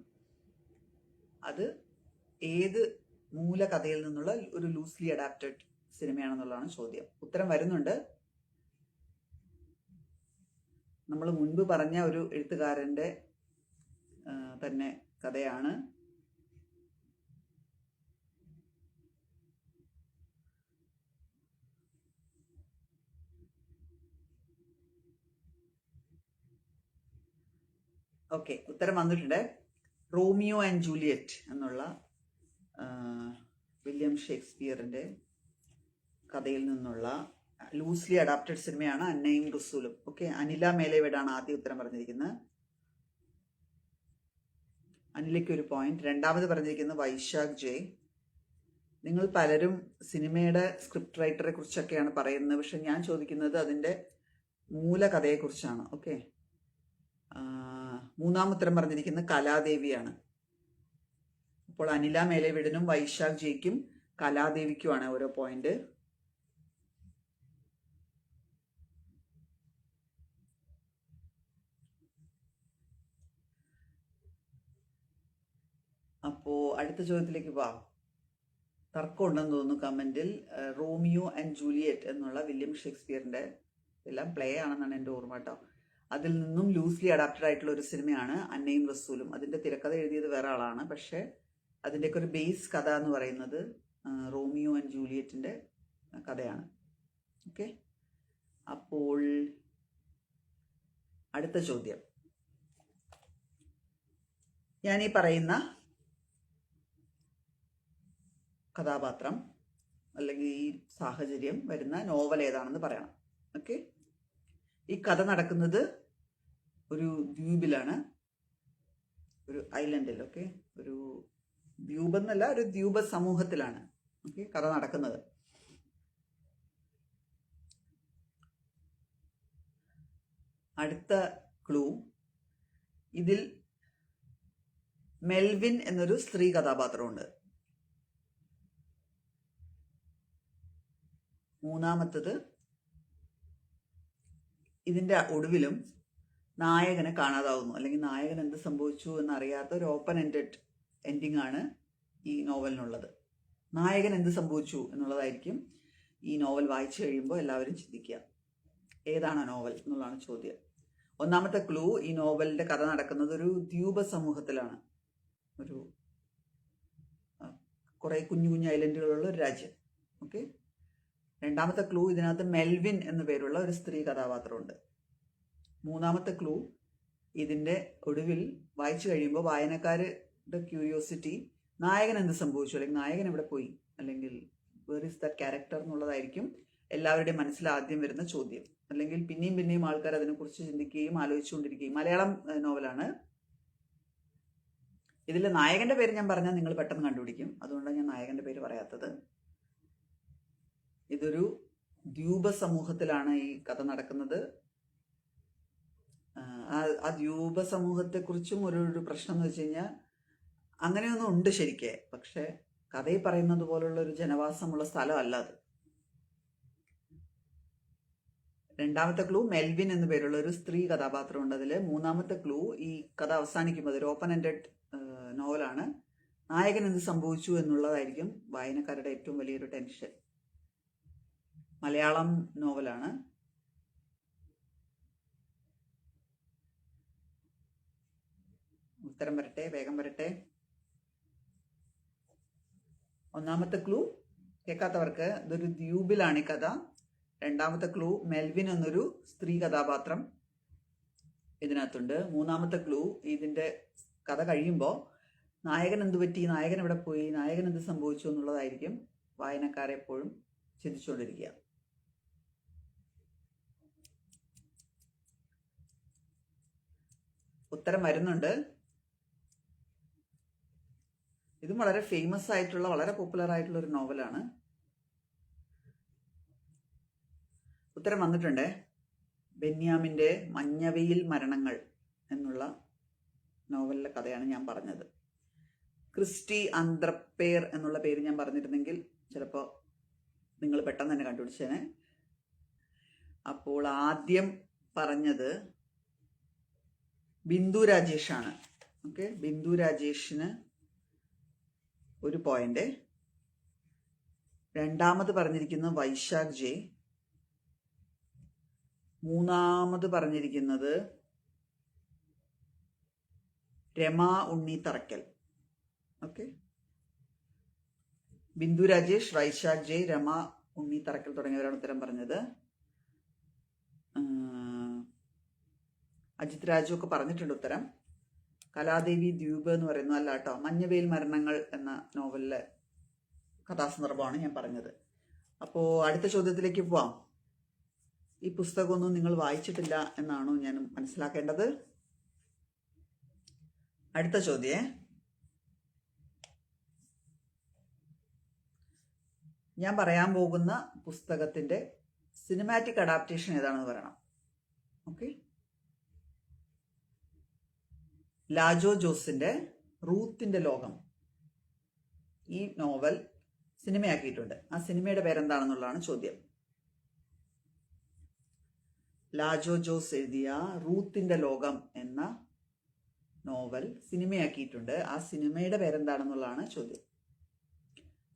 അത് ഏത് മൂലകഥയിൽ നിന്നുള്ള ഒരു ലൂസ്ലി അഡാപ്റ്റഡ് സിനിമയാണെന്നുള്ളതാണ് ചോദ്യം. ഉത്തരം വരുന്നുണ്ട്. നമ്മൾ മുൻപ് പറഞ്ഞ ഒരു എഴുത്തുകാരൻ്റെ തന്നെ കഥയാണ്. ഓക്കെ, ഉത്തരം വന്നിട്ടുണ്ട്. റോമിയോ ആൻഡ് ജൂലിയറ്റ് എന്നുള്ള വില്യം ഷേക്സ്പിയറിൻ്റെ കഥയിൽ നിന്നുള്ള ലൂസ്ലി അഡാപ്റ്റഡ് സിനിമയാണ് അന്നയും റസൂലും. ഓക്കെ, അനില മേലേവിടാണ് ആദ്യ ഉത്തരം പറഞ്ഞിരിക്കുന്നത്. അനിലയ്ക്ക് ഒരു പോയിന്റ്. രണ്ടാമത് പറഞ്ഞിരിക്കുന്നത് വൈശാഖ് ജയ്. നിങ്ങൾ പലരും സിനിമയുടെ സ്ക്രിപ്റ്റ് റൈറ്ററെ കുറിച്ചൊക്കെയാണ് പറയുന്നത്, പക്ഷെ ഞാൻ ചോദിക്കുന്നത് അതിൻ്റെ മൂലകഥയെക്കുറിച്ചാണ്. ഓക്കെ, മൂന്നാം ഉത്തരം പറഞ്ഞിരിക്കുന്നത് കലാദേവിയാണ്. അപ്പോൾ അനില മേലേവിടനും വൈശാഖ് ജയ്ക്കും കലാദേവിക്കുമാണ് ഓരോ പോയിന്റ്. അപ്പോൾ അടുത്ത ചോദ്യത്തിലേക്ക് പോവാം. തർക്കം ഉണ്ടെന്ന് തോന്നുന്നു കമൻറ്റിൽ. റോമിയോ ആൻഡ് ജൂലിയറ്റ് എന്നുള്ള വില്യം ഷേക്സ്പിയറിൻ്റെ, എല്ലാം പ്ലേ ആണെന്നാണ് എൻ്റെ ഓർമ്മ കേട്ടോ. അതിൽ നിന്നും ലൂസ്ലി അഡാപ്റ്റഡ് ആയിട്ടുള്ള ഒരു സിനിമയാണ് അന്നയും റസൂലും. അതിൻ്റെ തിരക്കഥ എഴുതിയത് വേറെ ആളാണ്, പക്ഷേ അതിൻ്റെയൊക്കെ ഒരു ബേസ് കഥ എന്ന് പറയുന്നത് റോമിയോ ആൻഡ് ജൂലിയറ്റിൻ്റെ കഥയാണ്. ഓക്കെ, അപ്പോൾ അടുത്ത ചോദ്യം. ഞാൻ ഈ പറയുന്ന കഥാപാത്രം അല്ലെങ്കിൽ ഈ സാഹചര്യം വരുന്ന നോവൽ ഏതാണെന്ന് പറയണം. ഓക്കെ, ഈ കഥ നടക്കുന്നത് ഒരു ദ്വീപിലാണ്, ഒരു ഐലൻഡിൽ. ഓക്കെ, ഒരു ദ്വീപെന്നല്ല, ഒരു ദ്വീപ സമൂഹത്തിലാണ് ഓക്കെ കഥ നടക്കുന്നത്. അടുത്ത ക്ലൂ, ഇതിൽ മെൽവിൻ എന്നൊരു സ്ത്രീ കഥാപാത്രമുണ്ട്. മൂന്നാമത്തത്, ഇതിൻ്റെ ഒടുവിലും നായകനെ കാണാതാവുന്നു, അല്ലെങ്കിൽ നായകൻ എന്ത് സംഭവിച്ചു എന്നറിയാത്ത ഒരു ഓപ്പൺ എൻഡഡ് എൻഡിങ് ആണ് ഈ നോവലിനുള്ളത്. നായകൻ എന്ത് സംഭവിച്ചു എന്നുള്ളതായിരിക്കും ഈ നോവൽ വായിച്ചു കഴിയുമ്പോൾ എല്ലാവരും ചിന്തിക്കുക. ഏതാണ് നോവൽ എന്നുള്ളതാണ് ചോദ്യം. ഒന്നാമത്തെ ക്ലൂ, ഈ നോവലിൻ്റെ കഥ നടക്കുന്നത് ഒരു ദ്വീപ സമൂഹത്തിലാണ്, ഒരു കുറേ കുഞ്ഞു കുഞ്ഞു ഐലൻഡുകളുള്ള ഒരു രാജ്യം. ഓക്കെ, രണ്ടാമത്തെ ക്ലൂ, ഇതിനകത്ത് മെൽവിൻ എന്ന പേരുള്ള ഒരു സ്ത്രീ കഥാപാത്രമുണ്ട്. മൂന്നാമത്തെ ക്ലൂ, ഇതിൻ്റെ ഒടുവിൽ വായിച്ചു കഴിയുമ്പോൾ വായനക്കാരുടെ ക്യൂരിയോസിറ്റി നായകൻ എന്ത് സംഭവിച്ചു, അല്ലെങ്കിൽ നായകൻ എവിടെ പോയി, അല്ലെങ്കിൽ വേർ ഇസ് ദാറ്റ് ക്യാരക്ടർ എന്നുള്ളതായിരിക്കും എല്ലാവരുടെയും മനസ്സിൽ ആദ്യം വരുന്ന ചോദ്യം. അല്ലെങ്കിൽ പിന്നെയും പിന്നെയും ആൾക്കാർ അതിനെക്കുറിച്ച് ചിന്തിക്കുകയും ആലോചിച്ചുകൊണ്ടിരിക്കുകയും. മലയാളം നോവലാണ്. ഇതിലെ നായകൻ്റെ പേര് ഞാൻ പറഞ്ഞാൽ നിങ്ങൾ പെട്ടെന്ന് കണ്ടുപിടിക്കും, അതുകൊണ്ടാണ് ഞാൻ നായകൻ്റെ പേര് പറയാത്തത്. ഇതൊരു ദ്വീപ സമൂഹത്തിലാണ് ഈ കഥ നടക്കുന്നത്. ആ ദ്വീപ സമൂഹത്തെക്കുറിച്ചും ഒരു പ്രശ്നം എന്ന് വെച്ച് കഴിഞ്ഞാൽ അങ്ങനെയൊന്നും ഉണ്ട് ശരിക്ക്, പക്ഷെ കഥയിൽ പറയുന്നത് പോലുള്ള ഒരു ജനവാസമുള്ള സ്ഥലമല്ല അത്. രണ്ടാമത്തെ ക്ലൂ മെൽവിൻ എന്നു പേരുള്ള ഒരു സ്ത്രീ കഥാപാത്രമുണ്ട് അതിൽ. മൂന്നാമത്തെ ക്ലൂ ഈ കഥ അവസാനിക്കുമ്പോൾ ഒരു ഓപ്പൺ എൻഡഡ് നോവലാണ്. നായകൻ എന്ത് സംഭവിച്ചു എന്നുള്ളതായിരിക്കും വായനക്കാരുടെ ഏറ്റവും വലിയൊരു ടെൻഷൻ. മലയാളം നോവലാണ്. ഉത്തരം വരട്ടെ, വേഗം വരട്ടെ. ഒന്നാമത്തെ ക്ലൂ കേൾക്കാത്തവർക്ക് ഇതൊരു ദ്വീപിലാണ് ഈ കഥ. രണ്ടാമത്തെ ക്ലൂ മെൽവിൻ എന്നൊരു സ്ത്രീ കഥാപാത്രം ഇതിനകത്തുണ്ട്. മൂന്നാമത്തെ ക്ലൂ ഇതിന്റെ കഥ കഴിയുമ്പോൾ നായകൻ എന്ത് പറ്റി, നായകൻ എവിടെ പോയി, നായകൻ എന്ത് സംഭവിച്ചു എന്നുള്ളതായിരിക്കും വായനക്കാരെ എപ്പോഴും ചിന്തിച്ചുകൊണ്ടിരിക്കുക. ഉത്തരം വരുന്നുണ്ട്. ഇതും വളരെ ഫേമസ് ആയിട്ടുള്ള, വളരെ പോപ്പുലർ ആയിട്ടുള്ള ഒരു നോവലാണ്. ഉത്തരം വന്നിട്ടുണ്ട്. ബെന്യാമിൻ്റെ മഞ്ഞവെയിൽ മരണങ്ങൾ എന്നുള്ള നോവലിലെ കഥയാണ് ഞാൻ പറഞ്ഞത്. ക്രിസ്റ്റി അന്ത്രപ്പേർ എന്നുള്ള പേര് ഞാൻ പറഞ്ഞിരുന്നെങ്കിൽ ചിലപ്പോൾ നിങ്ങൾ പെട്ടെന്ന് തന്നെ കണ്ടുപിടിച്ചേനെ. അപ്പോൾ ആദ്യം പറഞ്ഞത് ബിന്ദു രാജേഷാണ്. ഓക്കെ, ബിന്ദു രാജേഷിന് ഒരു പോയിന്റ്. രണ്ടാമത് പറഞ്ഞിരിക്കുന്നത് വൈശാഖ് ജെ. മൂന്നാമത് പറഞ്ഞിരിക്കുന്നത് രമ ഉണ്ണി തറക്കൽ. ഓക്കെ, ബിന്ദു രാജേഷ്, വൈശാഖ് ജെ, രമ ഉണ്ണി തറക്കൽ തുടങ്ങിയവരാണ് ഉത്തരം പറഞ്ഞത്. അജിത് രാജു ഒക്കെ പറഞ്ഞിട്ടുണ്ട് ഉത്തരം. കലാദേവി ദ്വീപ് എന്ന് പറയുന്നത് അല്ല കേട്ടോ, മഞ്ഞവെയിൽ മരണങ്ങൾ എന്ന നോവലിലെ കഥാസന്ദർഭമാണ് ഞാൻ പറഞ്ഞത്. അപ്പോൾ അടുത്ത ചോദ്യത്തിലേക്ക് പോവാം. ഈ പുസ്തകമൊന്നും നിങ്ങൾ വായിച്ചിട്ടില്ല എന്നാണോ ഞാൻ മനസ്സിലാക്കേണ്ടത്? അടുത്ത ചോദ്യം, ഞാൻ പറയാൻ പോകുന്ന പുസ്തകത്തിന്റെ സിനിമാറ്റിക് അഡാപ്റ്റേഷൻ ഏതാണെന്ന് പറയണം. ഓക്കെ, ലാജോ ജോസിന്റെ റൂത്തിന്റെ ലോകം ഈ നോവൽ സിനിമയാക്കിയിട്ടുണ്ട്. ആ സിനിമയുടെ പേരെന്താണെന്നുള്ളതാണ് ചോദ്യം. ലാജോ ജോസ് എഴുതിയ റൂത്തിന്റെ ലോകം എന്ന നോവൽ സിനിമയാക്കിയിട്ടുണ്ട്. ആ സിനിമയുടെ പേരെന്താണെന്നുള്ളതാണ് ചോദ്യം.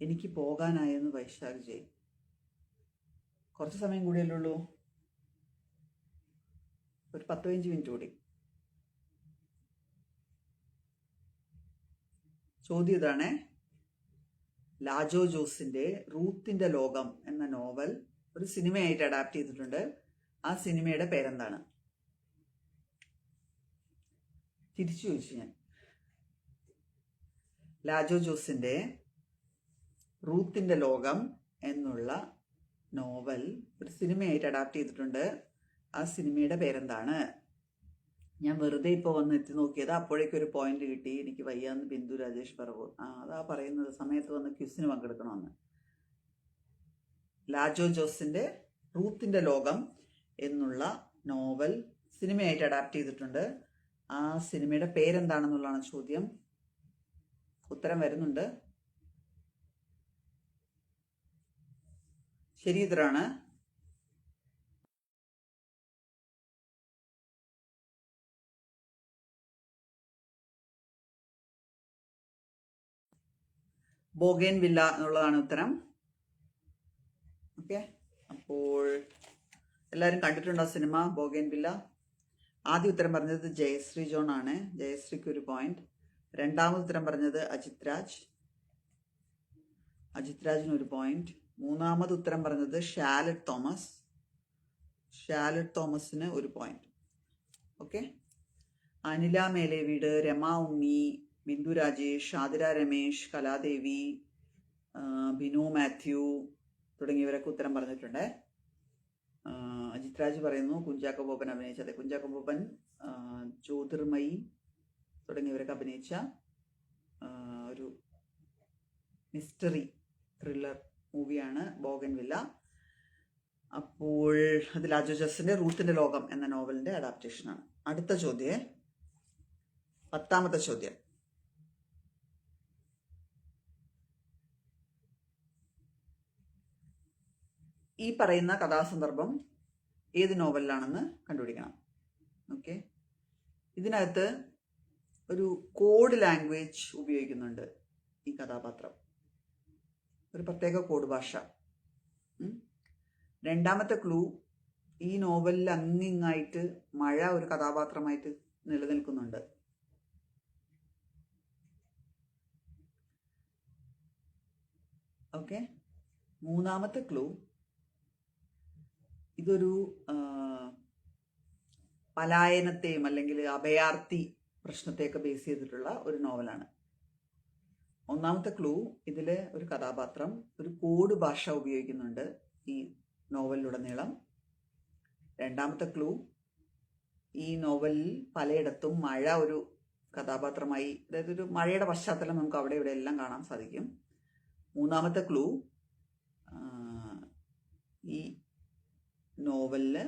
എനിക്ക് പോകാനായെന്ന് വൈശാഖ് ജയ്. കുറച്ച് സമയം കൂടിയല്ലേ ഉള്ളൂ, ഒരു 15 മിനിറ്റ് കൂടി. ചോദ്യം ഇതാണ്, ലാജോ ജോസിന്റെ റൂത്തിന്റെ ലോകം എന്ന നോവൽ ഒരു സിനിമയായിട്ട് അഡാപ്റ്റ് ചെയ്തിട്ടുണ്ട്. ആ സിനിമയുടെ പേരെന്താണ്? തിരിച്ചു ചോദിച്ചു ഞാൻ. ലാജോ ജോസിന്റെ റൂത്തിന്റെ ലോകം എന്നുള്ള നോവൽ ഒരു സിനിമയായിട്ട് അഡാപ്റ്റ് ചെയ്തിട്ടുണ്ട്. ആ സിനിമയുടെ പേരെന്താണ്? ഞാൻ വെറുതെ ഇപ്പോൾ വന്ന് എത്തി നോക്കിയത്, അപ്പോഴേക്കും ഒരു പോയിന്റ് കിട്ടി. എനിക്ക് വയ്യാന്ന് ബിന്ദു രാജേഷ് പറവൂർ. അതാ പറയുന്നത്, സമയത്ത് വന്ന് ക്വിസിന് പങ്കെടുക്കണമെന്ന്. ലാജോ ജോസിന്റെ റൂത്തിന്റെ ലോകം എന്നുള്ള നോവൽ സിനിമയായിട്ട് അഡാപ്റ്റ് ചെയ്തിട്ടുണ്ട്. ആ സിനിമയുടെ പേരെന്താണെന്നുള്ളതാണ് ചോദ്യം. ഉത്തരം വരുന്നുണ്ട്. ശരി ഉത്തരമാണ്. ബോഗേൻ വില്ല എന്നുള്ളതാണ് ഉത്തരം. ഓക്കെ, അപ്പോൾ എല്ലാവരും കണ്ടിട്ടുണ്ടോ സിനിമ ബോഗേൻ വില്ല? ആദ്യ ഉത്തരം പറഞ്ഞത് ജയശ്രീ ജോൺ ആണ്. ജയശ്രീക്ക് ഒരു പോയിന്റ്. രണ്ടാമത് ഉത്തരം പറഞ്ഞത് അജിത് രാജ്. അജിത് രാജിന് ഒരു പോയിന്റ്. മൂന്നാമത് ഉത്തരം പറഞ്ഞത് ഷാലറ്റ് തോമസ്. ഷാലറ്റ് തോമസിന് ഒരു പോയിന്റ്. ഓക്കെ, അനില മേലെ വീട്, രമ ഉണ്ണി, ബിന്ദു രാജേഷ്, ആതിര രമേശ്, കലാദേവി, ബിനു മാത്യു തുടങ്ങിയവരൊക്കെ ഉത്തരം പറഞ്ഞിട്ടുണ്ട്. അജിത് രാജ് പറയുന്നു കുഞ്ചാക്കോ ബോബൻ അഭിനയിച്ചത്. കുഞ്ചാക്കോ ബോബൻ, ജ്യോതിർമയി തുടങ്ങിയവരൊക്കെ അഭിനയിച്ച ഒരു മിസ്റ്ററി ത്രില്ലർ മൂവിയാണ് ബോഗൻവില്ല. അപ്പോൾ അത് ലാജോ ജസ്സിന്റെ റൂത്തിന്റെ ലോകം എന്ന നോവലിന്റെ അഡാപ്റ്റേഷനാണ്. അടുത്ത ചോദ്യം, 10ാമത്തെ ചോദ്യം. ഈ പറയുന്ന കഥാസന്ദർഭം ഏത് നോവലിലാണെന്ന് കണ്ടുപിടിക്കണം. ഓക്കെ, ഇതിനകത്ത് ഒരു കോഡ് ലാംഗ്വേജ് ഉപയോഗിക്കുന്നുണ്ട് ഈ കഥാപാത്രം, ഒരു പ്രത്യേക കോഡ് ഭാഷ. രണ്ടാമത്തെ ക്ലൂ, ഈ നോവലിൽ അങ്ങിങ്ങായിട്ട് മഴ ഒരു കഥാപാത്രമായിട്ട് നിലനിൽക്കുന്നുണ്ട്. ഓക്കെ, മൂന്നാമത്തെ ക്ലൂ, ഇതൊരു പലായനത്തെയും അല്ലെങ്കിൽ അഭയാർത്ഥി പ്രശ്നത്തെയൊക്കെ ബേസ് ചെയ്തിട്ടുള്ള ഒരു നോവലാണ്. ഒന്നാമത്തെ ക്ലൂ, ഇതിൽ ഒരു കഥാപാത്രം ഒരു കോഡ് ഭാഷ ഉപയോഗിക്കുന്നുണ്ട് ഈ നോവലിലുടനീളം. രണ്ടാമത്തെ ക്ലൂ, ഈ നോവലിൽ പലയിടത്തും മഴ ഒരു കഥാപാത്രമായി, അതായത് ഒരു മഴയുടെ പശ്ചാത്തലം നമുക്ക് അവിടെ ഇവിടെ എല്ലാം കാണാൻ സാധിക്കും. മൂന്നാമത്തെ ക്ലൂ, ഈ നോവലില്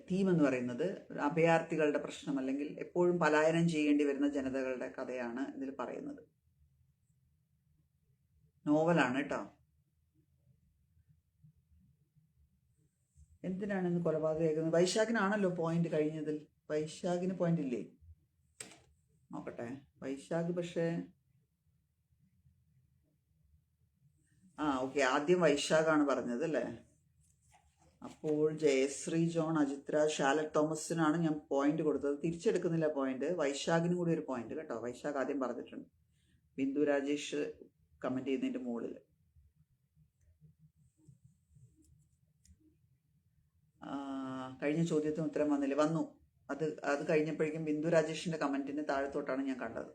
തീം എന്ന് പറയുന്നത് അഭയാർത്ഥികളുടെ പ്രശ്നം അല്ലെങ്കിൽ എപ്പോഴും പലായനം ചെയ്യേണ്ടി വരുന്ന ജനതകളുടെ കഥയാണ് ഇതിൽ പറയുന്നത്. നോവലാണ് കേട്ടോ. എന്തിനാണ് ഇന്ന് കൊലപാതകം കേൾക്കുന്നത്? വൈശാഖിനാണല്ലോ പോയിന്റ് കഴിഞ്ഞതിൽ. വൈശാഖിന് പോയിന്റ് ഇല്ലേ? നോക്കട്ടെ. വൈശാഖ് പക്ഷേ ഓക്കെ, ആദ്യം വൈശാഖാണ് പറഞ്ഞത് അല്ലേ? അപ്പോൾ ജയശ്രീ ജോൺ, അജിത് രാജ്, ഷാലറ്റ് തോമസിനാണ് ഞാൻ പോയിന്റ് കൊടുത്തത്. തിരിച്ചെടുക്കുന്നില്ല പോയിന്റ്. വൈശാഖിനും കൂടി ഒരു പോയിന്റ് കേട്ടോ. വൈശാഖ് ആദ്യം പറഞ്ഞിട്ടുണ്ട്. ബിന്ദു രാജേഷ് കമന്റ് ചെയ്യുന്നതിന്റെ മുകളിൽ. കഴിഞ്ഞ ചോദ്യത്തിന് ഉത്തരം വന്നില്ലേ? വന്നു. അത് കഴിഞ്ഞപ്പോഴേക്കും ബിന്ദു രാജേഷിന്റെ കമന്റിന് താഴത്തോട്ടാണ് ഞാൻ കണ്ടത്.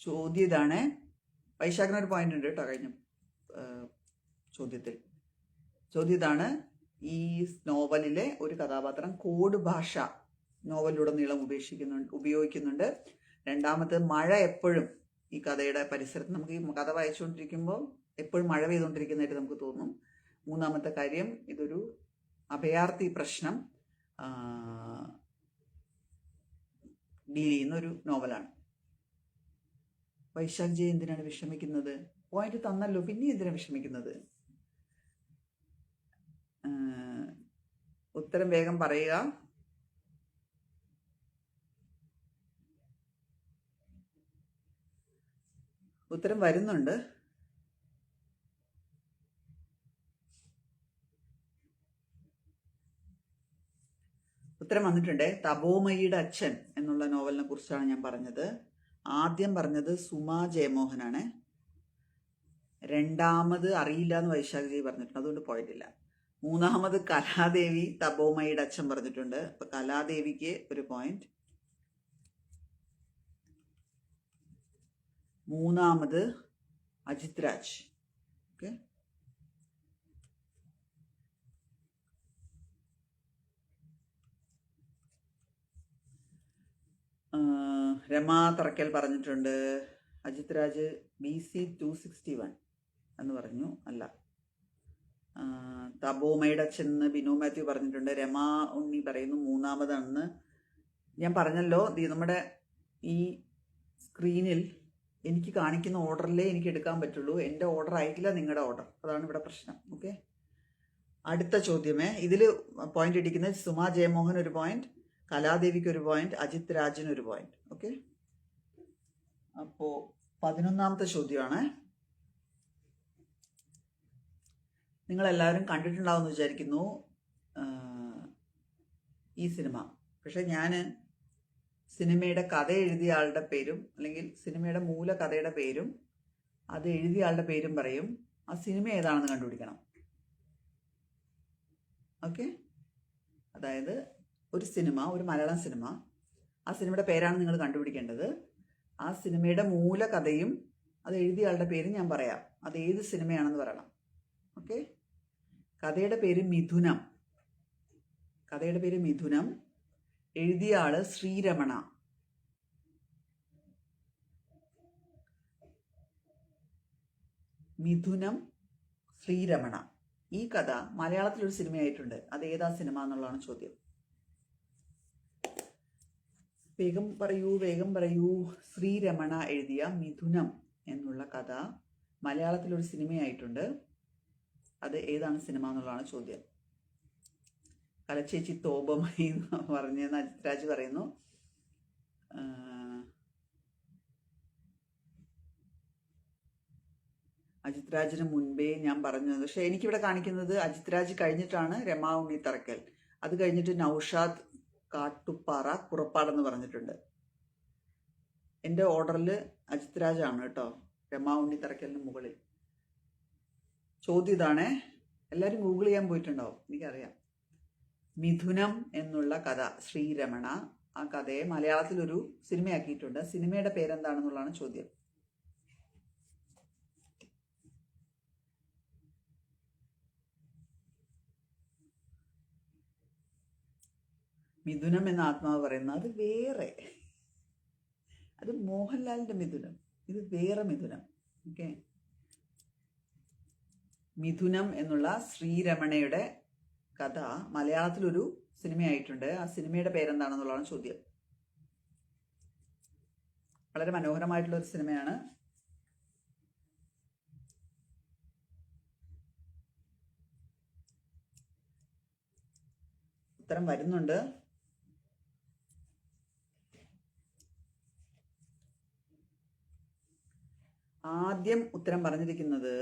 ചോദ്യം ഇതാണ്. വൈശാഖിനൊരു പോയിന്റ് ഉണ്ട് കേട്ടോ കഴിഞ്ഞ ചോദ്യത്തിൽ. ചോദ്യം ഇതാണ്, ഈ നോവലിലെ ഒരു കഥാപാത്രം കോഡ് ഭാഷ നോവലിലുടനീളം ഉപയോഗിക്കുന്നുണ്ട്. രണ്ടാമത്, മഴ എപ്പോഴും ഈ കഥയുടെ പരിസരത്ത് നമുക്ക് ഈ കഥ വായിച്ചുകൊണ്ടിരിക്കുമ്പോൾ എപ്പോഴും മഴ പെയ്തുകൊണ്ടിരിക്കുന്നതായിട്ട് നമുക്ക് തോന്നും. മൂന്നാമത്തെ കാര്യം, ഇതൊരു അഭയാർത്ഥി പ്രശ്നം ഡീൽ ചെയ്യുന്ന ഒരു നോവലാണ്. വൈശാഖ് ജി എന്തിനാണ് വിഷമിക്കുന്നത്? പോയിന്റ് തന്നല്ലോ, പിന്നെ എന്തിനാണ് വിഷമിക്കുന്നത്? ഉത്തരം വേഗം പറയുക. ഉത്തരം വരുന്നുണ്ട്. ഉത്തരം വന്നിട്ടുണ്ട്. തപോമയിയുടെ അച്ഛൻ എന്നുള്ള നോവലിനെ കുറിച്ചാണ് ഞാൻ പറഞ്ഞത്. ആദ്യം പറഞ്ഞത് സുമാ ജയമോഹനാണ്. രണ്ടാമത് അറിയില്ല എന്ന് വൈശാഖ് ജി പറഞ്ഞിട്ടുണ്ട്, അതുകൊണ്ട് പോയിട്ടില്ല. മൂന്നാമത് കലാദേവി തപോമയിയുടെ അച്ഛൻ പറഞ്ഞിട്ടുണ്ട്. അപ്പൊ കലാദേവിക്ക് ഒരു പോയിന്റ്. മൂന്നാമത് അജിത് രാജ്. ഓക്കെ, രമാ തറക്കൽ പറഞ്ഞിട്ടുണ്ട്. അജിത് രാജ് BC 261 എന്ന് പറഞ്ഞു. അല്ല, തപോമയുടെ അച്ഛൻ ബിനു മാത്യു പറഞ്ഞിട്ടുണ്ട്. രമാ ഉണ്ണി പറയുന്നു മൂന്നാമതാണെന്ന്. ഞാൻ പറഞ്ഞല്ലോ, നമ്മുടെ ഈ സ്ക്രീനിൽ എനിക്ക് കാണിക്കുന്ന ഓർഡറിലേ എനിക്ക് എടുക്കാൻ പറ്റുള്ളൂ. എൻ്റെ ഓർഡർ ആയിട്ടില്ല നിങ്ങളുടെ ഓർഡർ, അതാണ് ഇവിടെ പ്രശ്നം. ഓക്കെ, അടുത്ത ചോദ്യമേ. ഇതിൽ പോയിന്റ് ഇടിക്കുന്നത് സുമാ ജയമോഹൻ ഒരു പോയിന്റ്, കലാദേവിക്ക് ഒരു പോയിന്റ്, അജിത് രാജിന് ഒരു പോയിന്റ്. ഓക്കെ, അപ്പോ 11ാമത്തെ ചോദ്യമാണ്. നിങ്ങളെല്ലാവരും കണ്ടിട്ടുണ്ടാവുമെന്ന് വിചാരിക്കുന്നു ഈ സിനിമ. പക്ഷെ ഞാൻ സിനിമയുടെ കഥ എഴുതിയ ആളുടെ പേരും അല്ലെങ്കിൽ സിനിമയുടെ മൂല കഥയുടെ പേരും അത് എഴുതിയ ആളുടെ പേരും പറയും. ആ സിനിമ ഏതാണെന്ന് കണ്ടുപിടിക്കണം. ഓക്കെ, അതായത് ഒരു സിനിമ, ഒരു മലയാളം സിനിമ, ആ സിനിമയുടെ പേരാണ് നിങ്ങൾ കണ്ടുപിടിക്കേണ്ടത്. ആ സിനിമയുടെ മൂല കഥയും അത് എഴുതിയ ആളുടെ പേരും ഞാൻ പറയാം. അത് ഏത് സിനിമയാണെന്ന് പറയണം. ഓക്കെ, കഥയുടെ പേര് മിഥുനം. കഥയുടെ പേര് മിഥുനം. എഴുതിയ ആള് ശ്രീരമണ. മിഥുനം, ശ്രീരമണ. ഈ കഥ മലയാളത്തിലൊരു സിനിമയായിട്ടുണ്ട്. അത് ഏതാ സിനിമ എന്നുള്ളതാണ് ചോദ്യം. വേഗം പറയൂ. ശ്രീരമണ എഴുതിയ മിഥുനം എന്നുള്ള കഥ മലയാളത്തിലൊരു സിനിമയായിട്ടുണ്ട്. അത് ഏതാണ് സിനിമ എന്നുള്ളതാണ് ചോദ്യം. കലച്ചേച്ചി തോപമായി എന്ന് പറഞ്ഞെന്ന് അജിത് രാജ് പറയുന്നു. അജിത് രാജിന് മുൻപേ ഞാൻ പറഞ്ഞത്, പക്ഷെ എനിക്കിവിടെ കാണിക്കുന്നത് അജിത് രാജ് കഴിഞ്ഞിട്ടാണ് രമാ ഉണ്ണിത്തറക്കൽ. അത് കഴിഞ്ഞിട്ട് നൗഷാദ് കാട്ടുപ്പാറ കുറപ്പാടെന്ന് പറഞ്ഞിട്ടുണ്ട്. എൻ്റെ ഓർഡറിൽ അജിത് രാജാണ് കേട്ടോ, രമാ ഉണ്ണിത്തറക്കലിന് മുകളിൽ. ചോദ്യം ഇതാണേ, എല്ലാവരും ഗൂഗിൾ ചെയ്യാൻ പോയിട്ടുണ്ടാവും, എനിക്കറിയാം. മിഥുനം എന്നുള്ള കഥ ശ്രീരമണ, ആ കഥയെ മലയാളത്തിലൊരു സിനിമയാക്കിയിട്ടുണ്ട്. സിനിമയുടെ പേരെന്താണെന്നുള്ളതാണ് ചോദ്യം. മിഥുനം എന്ന ആത്മാവ് പറയുന്നത് അത് വേറെ, അത് മോഹൻലാലിന്റെ മിഥുനം, ഇത് വേറെ മിഥുനം. ഓക്കെ, മിഥുനം എന്നുള്ള ശ്രീരമണയുടെ കഥ മലയാളത്തിലൊരു സിനിമയായിട്ടുണ്ട്. ആ സിനിമയുടെ പേരെന്താണെന്നുള്ളതാണ് ചോദ്യം. വളരെ മനോഹരമായിട്ടുള്ള ഒരു സിനിമയാണ്. ഉത്തരം വരുന്നുണ്ട്. ആദ്യം ഉത്തരം പറഞ്ഞിരിക്കുന്നത്,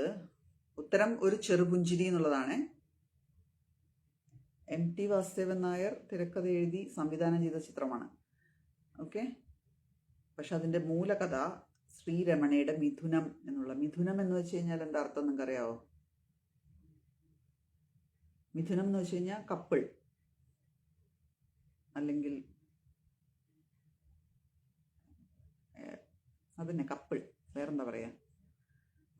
ഉത്തരം ഒരു ചെറുപുഞ്ചിരി എന്നുള്ളതാണ്. MT വാസുദേവൻ നായർ തിരക്കഥ എഴുതി സംവിധാനം ചെയ്ത ചിത്രമാണ്. ഓക്കെ, പക്ഷെ അതിൻ്റെ മൂലകഥ ശ്രീരമണയുടെ മിഥുനം എന്നുള്ള. മിഥുനം എന്ന് വെച്ച് കഴിഞ്ഞാൽ എന്താ അർത്ഥം നിങ്ങൾക്ക് അറിയാവോ? മിഥുനം എന്ന് വെച്ച് കഴിഞ്ഞാൽ കപ്പിൾ, അല്ലെങ്കിൽ അതന്നെ കപ്പിൾ, വേറെന്താ പറയാ.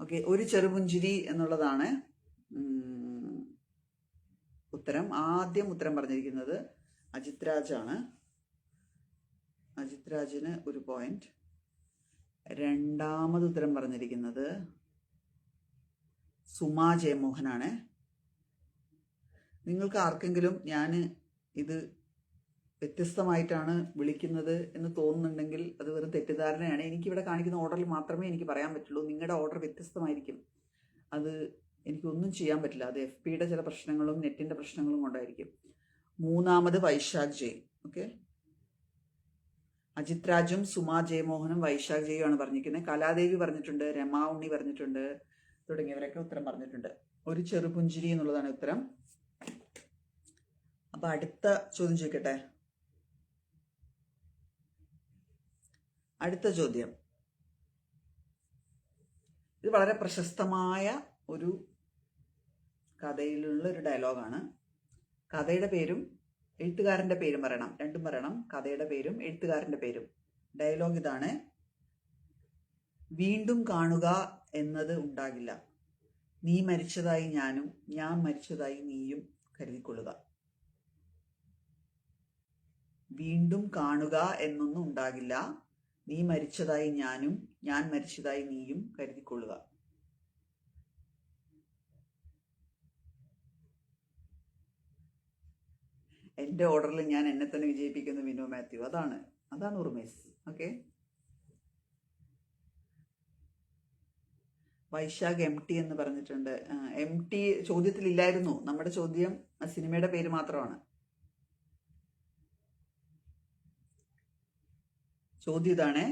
ഓക്കെ, ഒരു ചെറുപുഞ്ചിരി എന്നുള്ളതാണ് ഉത്തരം. ആദ്യം ഉത്തരം പറഞ്ഞിരിക്കുന്നത് അജിത് രാജാണ്. അജിത് രാജിന് ഒരു പോയിന്റ്. രണ്ടാമത് ഉത്തരം പറഞ്ഞിരിക്കുന്നത് സുമാ ജയമോഹനാണ്. നിങ്ങൾക്ക് ആർക്കെങ്കിലും ഞാൻ ഇത് വ്യത്യസ്തമായിട്ടാണ് വിളിക്കുന്നത് എന്ന് തോന്നുന്നുണ്ടെങ്കിൽ അത് വെറും തെറ്റിദ്ധാരണയാണ്. എനിക്കിവിടെ കാണിക്കുന്ന ഓർഡറിൽ മാത്രമേ എനിക്ക് പറയാൻ പറ്റുള്ളൂ. നിങ്ങളുടെ ഓർഡർ വ്യത്യസ്തമായിരിക്കും. അത് എനിക്കൊന്നും ചെയ്യാൻ പറ്റില്ല. അത് FBയുടെ ചില പ്രശ്നങ്ങളും നെറ്റിൻ്റെ പ്രശ്നങ്ങളും കൊണ്ടായിരിക്കും. മൂന്നാമത് വൈശാഖ് ജയ്. ഓക്കെ, അജിത് രാജും സുമാ ജയമോഹനും വൈശാഖ് ജയുമാണ് പറഞ്ഞിരിക്കുന്നത്. കലാദേവി പറഞ്ഞിട്ടുണ്ട്, രമാ ഉണ്ണി പറഞ്ഞിട്ടുണ്ട്, തുടങ്ങിയവരൊക്കെ ഉത്തരം പറഞ്ഞിട്ടുണ്ട്. ഒരു ചെറുപുഞ്ചിരി എന്നുള്ളതാണ് ഉത്തരം. അപ്പൊ അടുത്ത ചോദ്യം ചോദിക്കട്ടെ. അടുത്ത ചോദ്യം, ഇത് വളരെ പ്രശസ്തമായ ഒരു കഥയിലുള്ള ഒരു ഡയലോഗാണ്. കഥയുടെ പേരും എഴുത്തുകാരൻ്റെ പേരും പറയണം, രണ്ടും പറയണം. കഥയുടെ പേരും എഴുത്തുകാരൻ്റെ പേരും. ഡയലോഗ് ഇതാണ്: വീണ്ടും കാണുക എന്നത് ഉണ്ടാകില്ല, നീ മരിച്ചതായി ഞാനും ഞാൻ മരിച്ചതായി നീയും കരുതിക്കൊള്ളുക. വീണ്ടും കാണുക എന്നൊന്നും ഉണ്ടാകില്ല, നീ മരിച്ചതായി ഞാനും ഞാൻ മരിച്ചതായി നീയും കരുതിക്കൊള്ളുക. എൻ്റെ ഓർഡറിൽ ഞാൻ എന്നെ തന്നെ വിജയിപ്പിക്കുന്ന വിനു മാത്യു. അതാണ് ഉർമേസ്. ഓക്കെ, വൈശാഖ് MT എന്ന് പറഞ്ഞിട്ടുണ്ട്. MT ചോദ്യത്തിലില്ലായിരുന്നു. നമ്മുടെ ചോദ്യം സിനിമയുടെ പേര് മാത്രമാണ്. ചോദ്യം ഇതാണ്: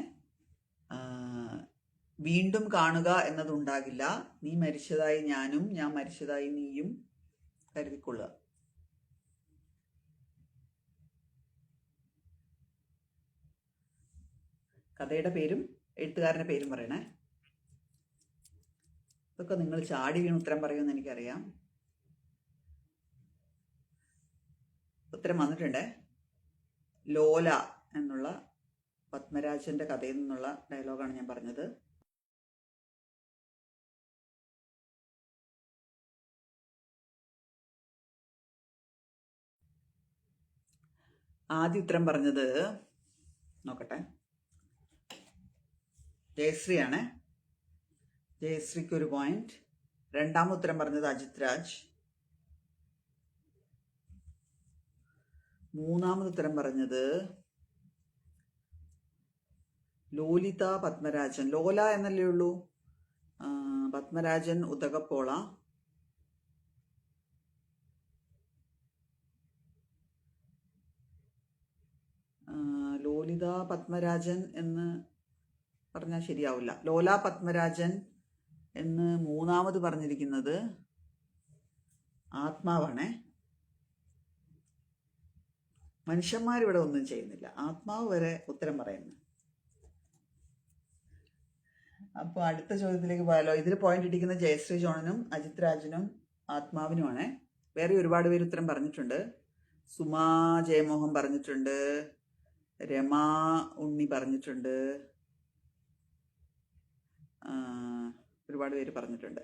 വീണ്ടും കാണുക എന്നതുണ്ടാകില്ല, നീ മരിച്ചതായി ഞാനും ഞാൻ മരിച്ചതായി നീയും കരുതിക്കൊള്ളുക. കഥയുടെ പേരും എഴുത്തുകാരൻ്റെ പേരും പറയണേ. ഇതൊക്കെ നിങ്ങൾ ചാടി വീണ് ഉത്തരം പറയുമെന്ന് എനിക്കറിയാം. ഉത്തരം വന്നിട്ടുണ്ട്. ലോല എന്നുള്ള പത്മരാജന്റെ കഥയിൽ നിന്നുള്ള ഡയലോഗാണ് ഞാൻ പറഞ്ഞത്. ആദ്യ ഉത്തരം പറഞ്ഞത് നോക്കട്ടെ, ജയശ്രീയാണ്. ജയശ്രീക്ക് ഒരു പോയിന്റ്. രണ്ടാമത് ഉത്തരം പറഞ്ഞത് അജിത് രാജ്. മൂന്നാമത് ഉത്തരം പറഞ്ഞത് ലോലിത പത്മരാജൻ. ലോല എന്നല്ലേ ഉള്ളൂ. പത്മരാജൻ ഉദകപ്പോള. ലോലിത പത്മരാജൻ എന്ന് പറഞ്ഞാൽ ശരിയാവില്ല. ലോല പത്മരാജൻ എന്ന് മൂന്നാമത് പറഞ്ഞിരിക്കുന്നത് ആത്മാവാണേ. മനുഷ്യന്മാരിവിടെ ഒന്നും ചെയ്യുന്നില്ല, ആത്മാവ് വരെ ഉത്തരം പറയുന്നു. അപ്പോൾ അടുത്ത ചോദ്യത്തിലേക്ക് പോയാലോ. ഇതിൽ പോയിന്റ് ഇട്ടിരിക്കുന്ന ജയശ്രീ ജോണനും അജിത് രാജനും ആത്മാവിനുമാണേ. വേറെ ഒരുപാട് പേര് ഉത്തരം പറഞ്ഞിട്ടുണ്ട്. സുമാ ജയമോഹൻ പറഞ്ഞിട്ടുണ്ട്, രമാ ഉണ്ണി പറഞ്ഞിട്ടുണ്ട്, ഒരുപാട് പേര് പറഞ്ഞിട്ടുണ്ട്.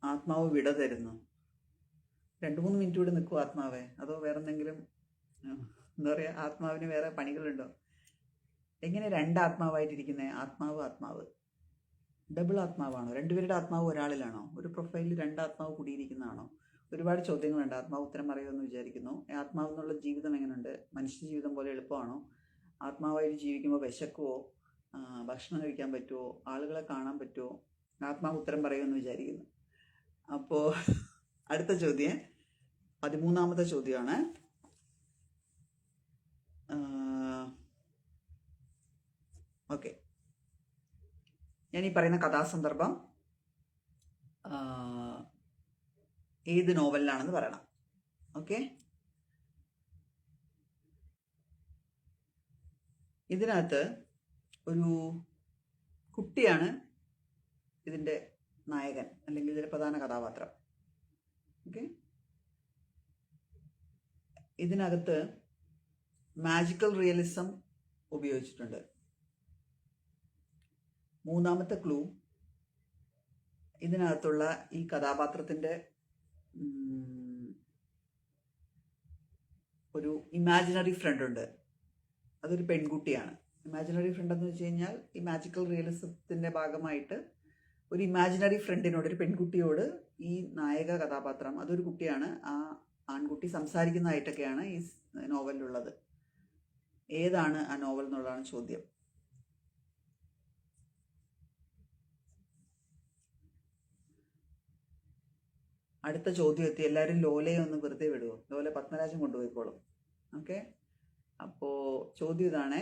ആത്മാവ് വിട തരുന്നു. 2-3 മിനിറ്റ് കൂടി നിൽക്കും ആത്മാവേ, അതോ വേറെ എന്തെങ്കിലും എന്താ പറയുക, ആത്മാവിന് വേറെ പണികളുണ്ടോ? എങ്ങനെ 2 ആത്മാവായിട്ടിരിക്കുന്നത്? ആത്മാവ് ഡബിൾ ആത്മാവാണോ? 2 പേരുടെ ആത്മാവ് ഒരാളിലാണോ? ഒരു പ്രൊഫൈലിൽ 2 ആത്മാവ് കൂടിയിരിക്കുന്നതാണോ? ഒരുപാട് ചോദ്യങ്ങളുണ്ട്. ആത്മാവ് ഉത്തരം പറയുമെന്ന് വിചാരിക്കുന്നു. ആത്മാവ് എന്നുള്ള ജീവിതം എങ്ങനെയുണ്ട്? മനുഷ്യ ജീവിതം പോലെ എളുപ്പമാണോ? ആത്മാവായിട്ട് ജീവിക്കുമ്പോൾ വിശക്കുവോ? ഭക്ഷണം കഴിക്കാൻ പറ്റുമോ? ആളുകളെ കാണാൻ പറ്റുമോ? ആത്മാവ് ഉത്തരം പറയുമെന്ന് വിചാരിക്കുന്നു. അപ്പോൾ അടുത്ത ചോദ്യം 13ാമത്തെ ചോദ്യമാണ്. ഓക്കെ, ഞാൻ ഈ പറയുന്ന കഥാസന്ദർഭം ഏത് നോവലിലാണെന്ന് പറയണം. ഓക്കെ, ഇതിനകത്ത് ഒരു കുട്ടിയാണ് ഇതിൻ്റെ നായകൻ അല്ലെങ്കിൽ ഇതിൻ്റെ പ്രധാന കഥാപാത്രം. ഓക്കെ, ഇതിനകത്ത് മാജിക്കൽ റിയലിസം ഉപയോഗിച്ചിട്ടുണ്ട്. മൂന്നാമത്തെ ക്ലൂ, ഇതിനകത്തുള്ള ഈ കഥാപാത്രത്തിൻ്റെ ഒരു ഇമാജിനറി ഫ്രണ്ട് ഉണ്ട്. അതൊരു പെൺകുട്ടിയാണ്. ഇമാജിനറി ഫ്രണ്ട് എന്ന് വെച്ച് കഴിഞ്ഞാൽ ഈ മാജിക്കൽ റിയലിസത്തിൻ്റെ ഭാഗമായിട്ട് ഒരു ഇമാജിനറി ഫ്രണ്ടിനോട്, ഒരു പെൺകുട്ടിയോട് ഈ നായക കഥാപാത്രം, അതൊരു കുട്ടിയാണ്, ആ ആൺകുട്ടി സംസാരിക്കുന്നതായിട്ടൊക്കെയാണ് ഈ നോവലിലുള്ളത്. ഏതാണ് ആ നോവൽ എന്നുള്ളതാണ് ചോദ്യം. അടുത്ത ചോദ്യം എത്തി. എല്ലാവരും ലോലയെ ഒന്ന് വെറുതെ വിടുമോ? ലോല പത്മരാജൻ കൊണ്ടുപോയിക്കോളും. ഓക്കെ, അപ്പോൾ ചോദ്യം ഇതാണ്.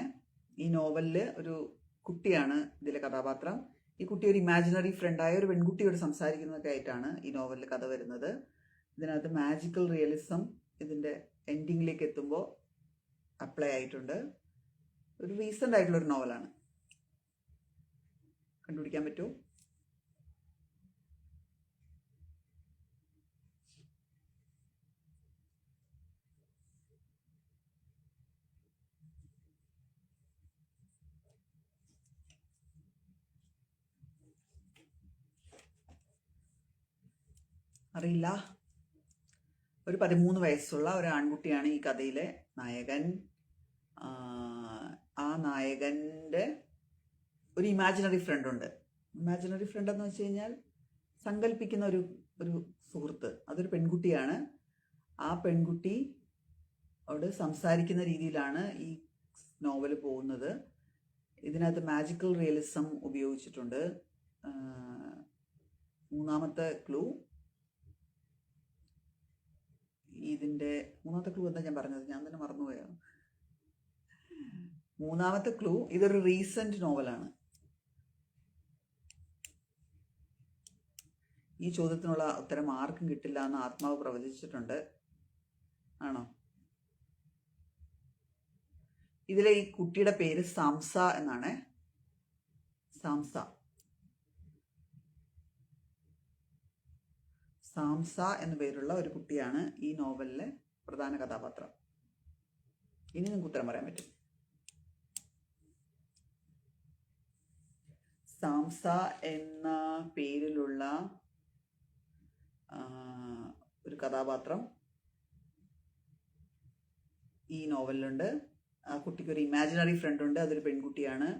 ഈ നോവലിൽ ഒരു കുട്ടിയാണ് ഇതിലെ കഥാപാത്രം. ഈ കുട്ടി ഒരു ഇമാജിനറി ഫ്രണ്ടായ ഒരു പെൺകുട്ടിയോട് സംസാരിക്കുന്നതൊക്കെ ആയിട്ടാണ് ഈ നോവലിൽ കഥ വരുന്നത്. ഇതിനകത്ത് മാജിക്കൽ റിയലിസം ഇതിൻ്റെ എൻഡിങ്ങിലേക്ക് എത്തുമ്പോൾ അപ്ലൈ ആയിട്ടുണ്ട്. ഒരു റീസെൻ്റ് ആയിട്ടുള്ളൊരു നോവലാണ്. കണ്ടുപിടിക്കാൻ പറ്റുമോ? അറിയില്ല. ഒരു 13 വയസ്സുള്ള ഒരു ആൺകുട്ടിയാണ് ഈ കഥയിലെ നായകൻ. ആ നായകൻ്റെ ഒരു ഇമാജിനറി ഫ്രണ്ട് ഉണ്ട്. ഇമാജിനറി ഫ്രണ്ട് എന്ന് വെച്ച് കഴിഞ്ഞാൽ സങ്കല്പിക്കുന്ന ഒരു സുഹൃത്ത്. അതൊരു പെൺകുട്ടിയാണ്. ആ പെൺകുട്ടിയോട് സംസാരിക്കുന്ന രീതിയിലാണ് ഈ നോവൽ പോകുന്നത്. ഇതിനകത്ത് മാജിക്കൽ റിയലിസം ഉപയോഗിച്ചിട്ടുണ്ട്. മൂന്നാമത്തെ ക്ലൂ, ഇതിൻ്റെ മൂന്നാമത്തെ ക്ലൂ എന്താ ഞാൻ പറഞ്ഞത്? ഞാൻ തന്നെ മറന്നുപോയോ? മൂന്നാമത്തെ ക്ലൂ, ഇതൊരു റീസെന്റ് നോവലാണ്. ഈ ചോദ്യത്തിനുള്ള ഉത്തരം ആർക്കും കിട്ടില്ല എന്ന് ആത്മാവ് പ്രവചിച്ചിട്ടുണ്ട്. ആണോ? ഇതിലെ ഈ കുട്ടിയുടെ പേര് സാംസ എന്നാണ്. സാംസ എന്ന പേരുള്ള ഒരു കുട്ടിയാണ് ഈ നോവലിലെ പ്രധാന കഥാപാത്രം. ഇനി നിങ്ങൾക്ക് ഉത്തരം പറയാൻ പറ്റും. സാംസ എന്ന പേരിലുള്ള ഒരു കഥാപാത്രം ഈ നോവലിലുണ്ട്. ആ കുട്ടിക്ക് ഒരു ഇമാജിനറി ഫ്രണ്ട് ഉണ്ട്, അതൊരു പെൺകുട്ടിയാണ്.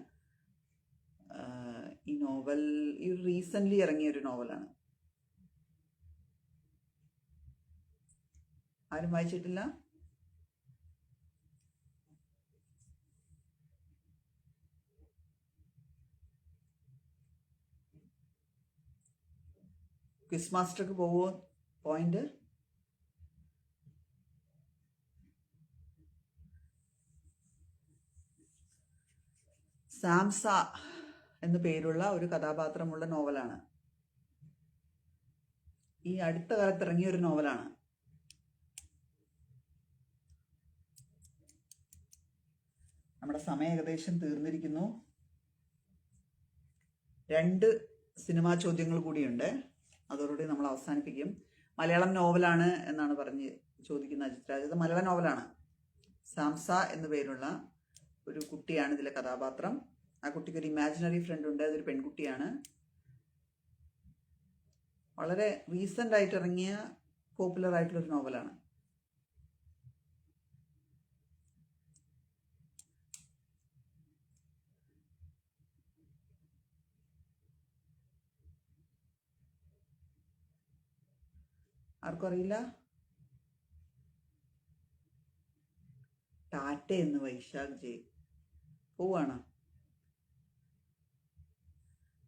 ഈ നോവൽ ഈ റീസെൻ്റ്ലി ഇറങ്ങിയ ഒരു നോവലാണ്. ആരും വായിച്ചിട്ടില്ല? ക്വിസ് മാസ്റ്റർക്ക് പോവോ പോയിന്റ്? സാംസ എന്നു പേരുള്ള ഒരു കഥാപാത്രമുള്ള നോവലാണ്. ഈ അടുത്ത കാലത്ത് ഇറങ്ങിയ ഒരു നോവലാണ്. നമ്മുടെ സമയം ഏകദേശം തീർന്നിരിക്കുന്നു. 2 സിനിമാ ചോദ്യങ്ങൾ കൂടിയുണ്ട്, അതോടുകൂടി നമ്മൾ അവസാനിപ്പിക്കും. മലയാളം നോവലാണ് എന്നാണ് പറഞ്ഞ് ചോദിക്കുന്ന അജിത് രാജ്. ഇത് മലയാളം നോവലാണ്. സാംസ എന്നു പേരുള്ള ഒരു കുട്ടിയാണ് ഇതിലെ കഥാപാത്രം. ആ കുട്ടിക്ക് ഒരു ഇമാജിനറി ഫ്രണ്ട് ഉണ്ട്, അതൊരു പെൺകുട്ടിയാണ്. വളരെ റീസെന്റ് ആയിട്ട് ഇറങ്ങിയ പോപ്പുലർ ആയിട്ടുള്ളൊരു നോവലാണ്. ആർക്കും അറിയില്ല? ടാറ്റ എന്ന് വൈശാഖ് ജെ പോവാണ്.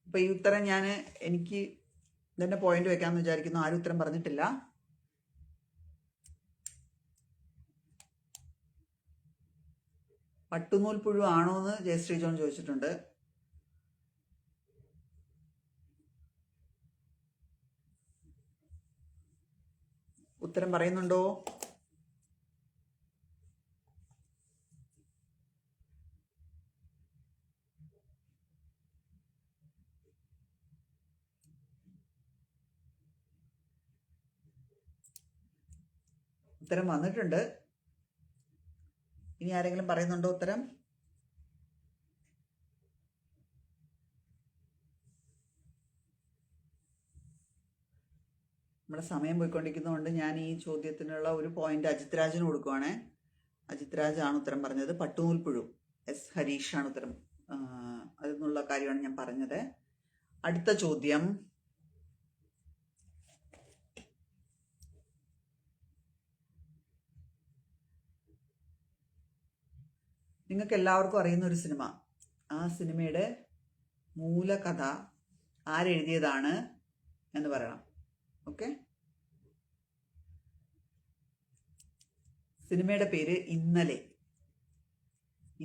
അപ്പൊ ഈ ഉത്തരം എനിക്ക് ഇതന്നെ പോയിന്റ് വെക്കാമെന്ന് വിചാരിക്കുന്നു. ആരും ഉത്തരം പറഞ്ഞിട്ടില്ല. പട്ടുനൂൽ പുഴു ആണോ എന്ന് ജയശ്രീ ജോൺ ചോദിച്ചിട്ടുണ്ട്. ഉത്തരം പറയുന്നുണ്ടോ? ഉത്തരം വന്നിട്ടുണ്ട്. ഇനി ആരെങ്കിലും പറയുന്നുണ്ടോ ഉത്തരം? നമ്മുടെ സമയം പോയിക്കൊണ്ടിരിക്കുന്നതുകൊണ്ട് ഞാൻ ഈ ചോദ്യത്തിനുള്ള ഒരു പോയിന്റ് അജിത് രാജിന് കൊടുക്കുവാണേ. അജിത് രാജാണ് ഉത്തരം പറഞ്ഞത്. പട്ടുനൂൽ പുഴു. എസ് ഹരീഷാണ് ഉത്തരം. അതെന്നുള്ള കാര്യമാണ് ഞാൻ പറഞ്ഞത്. അടുത്ത ചോദ്യം. നിങ്ങൾക്ക് എല്ലാവർക്കും അറിയുന്ന ഒരു സിനിമ. ആ സിനിമയുടെ മൂലകഥ ആരെഴുതിയതാണ് എന്ന് പറയണം. ഓക്കെ? സിനിമയുടെ പേര് ഇന്നലെ.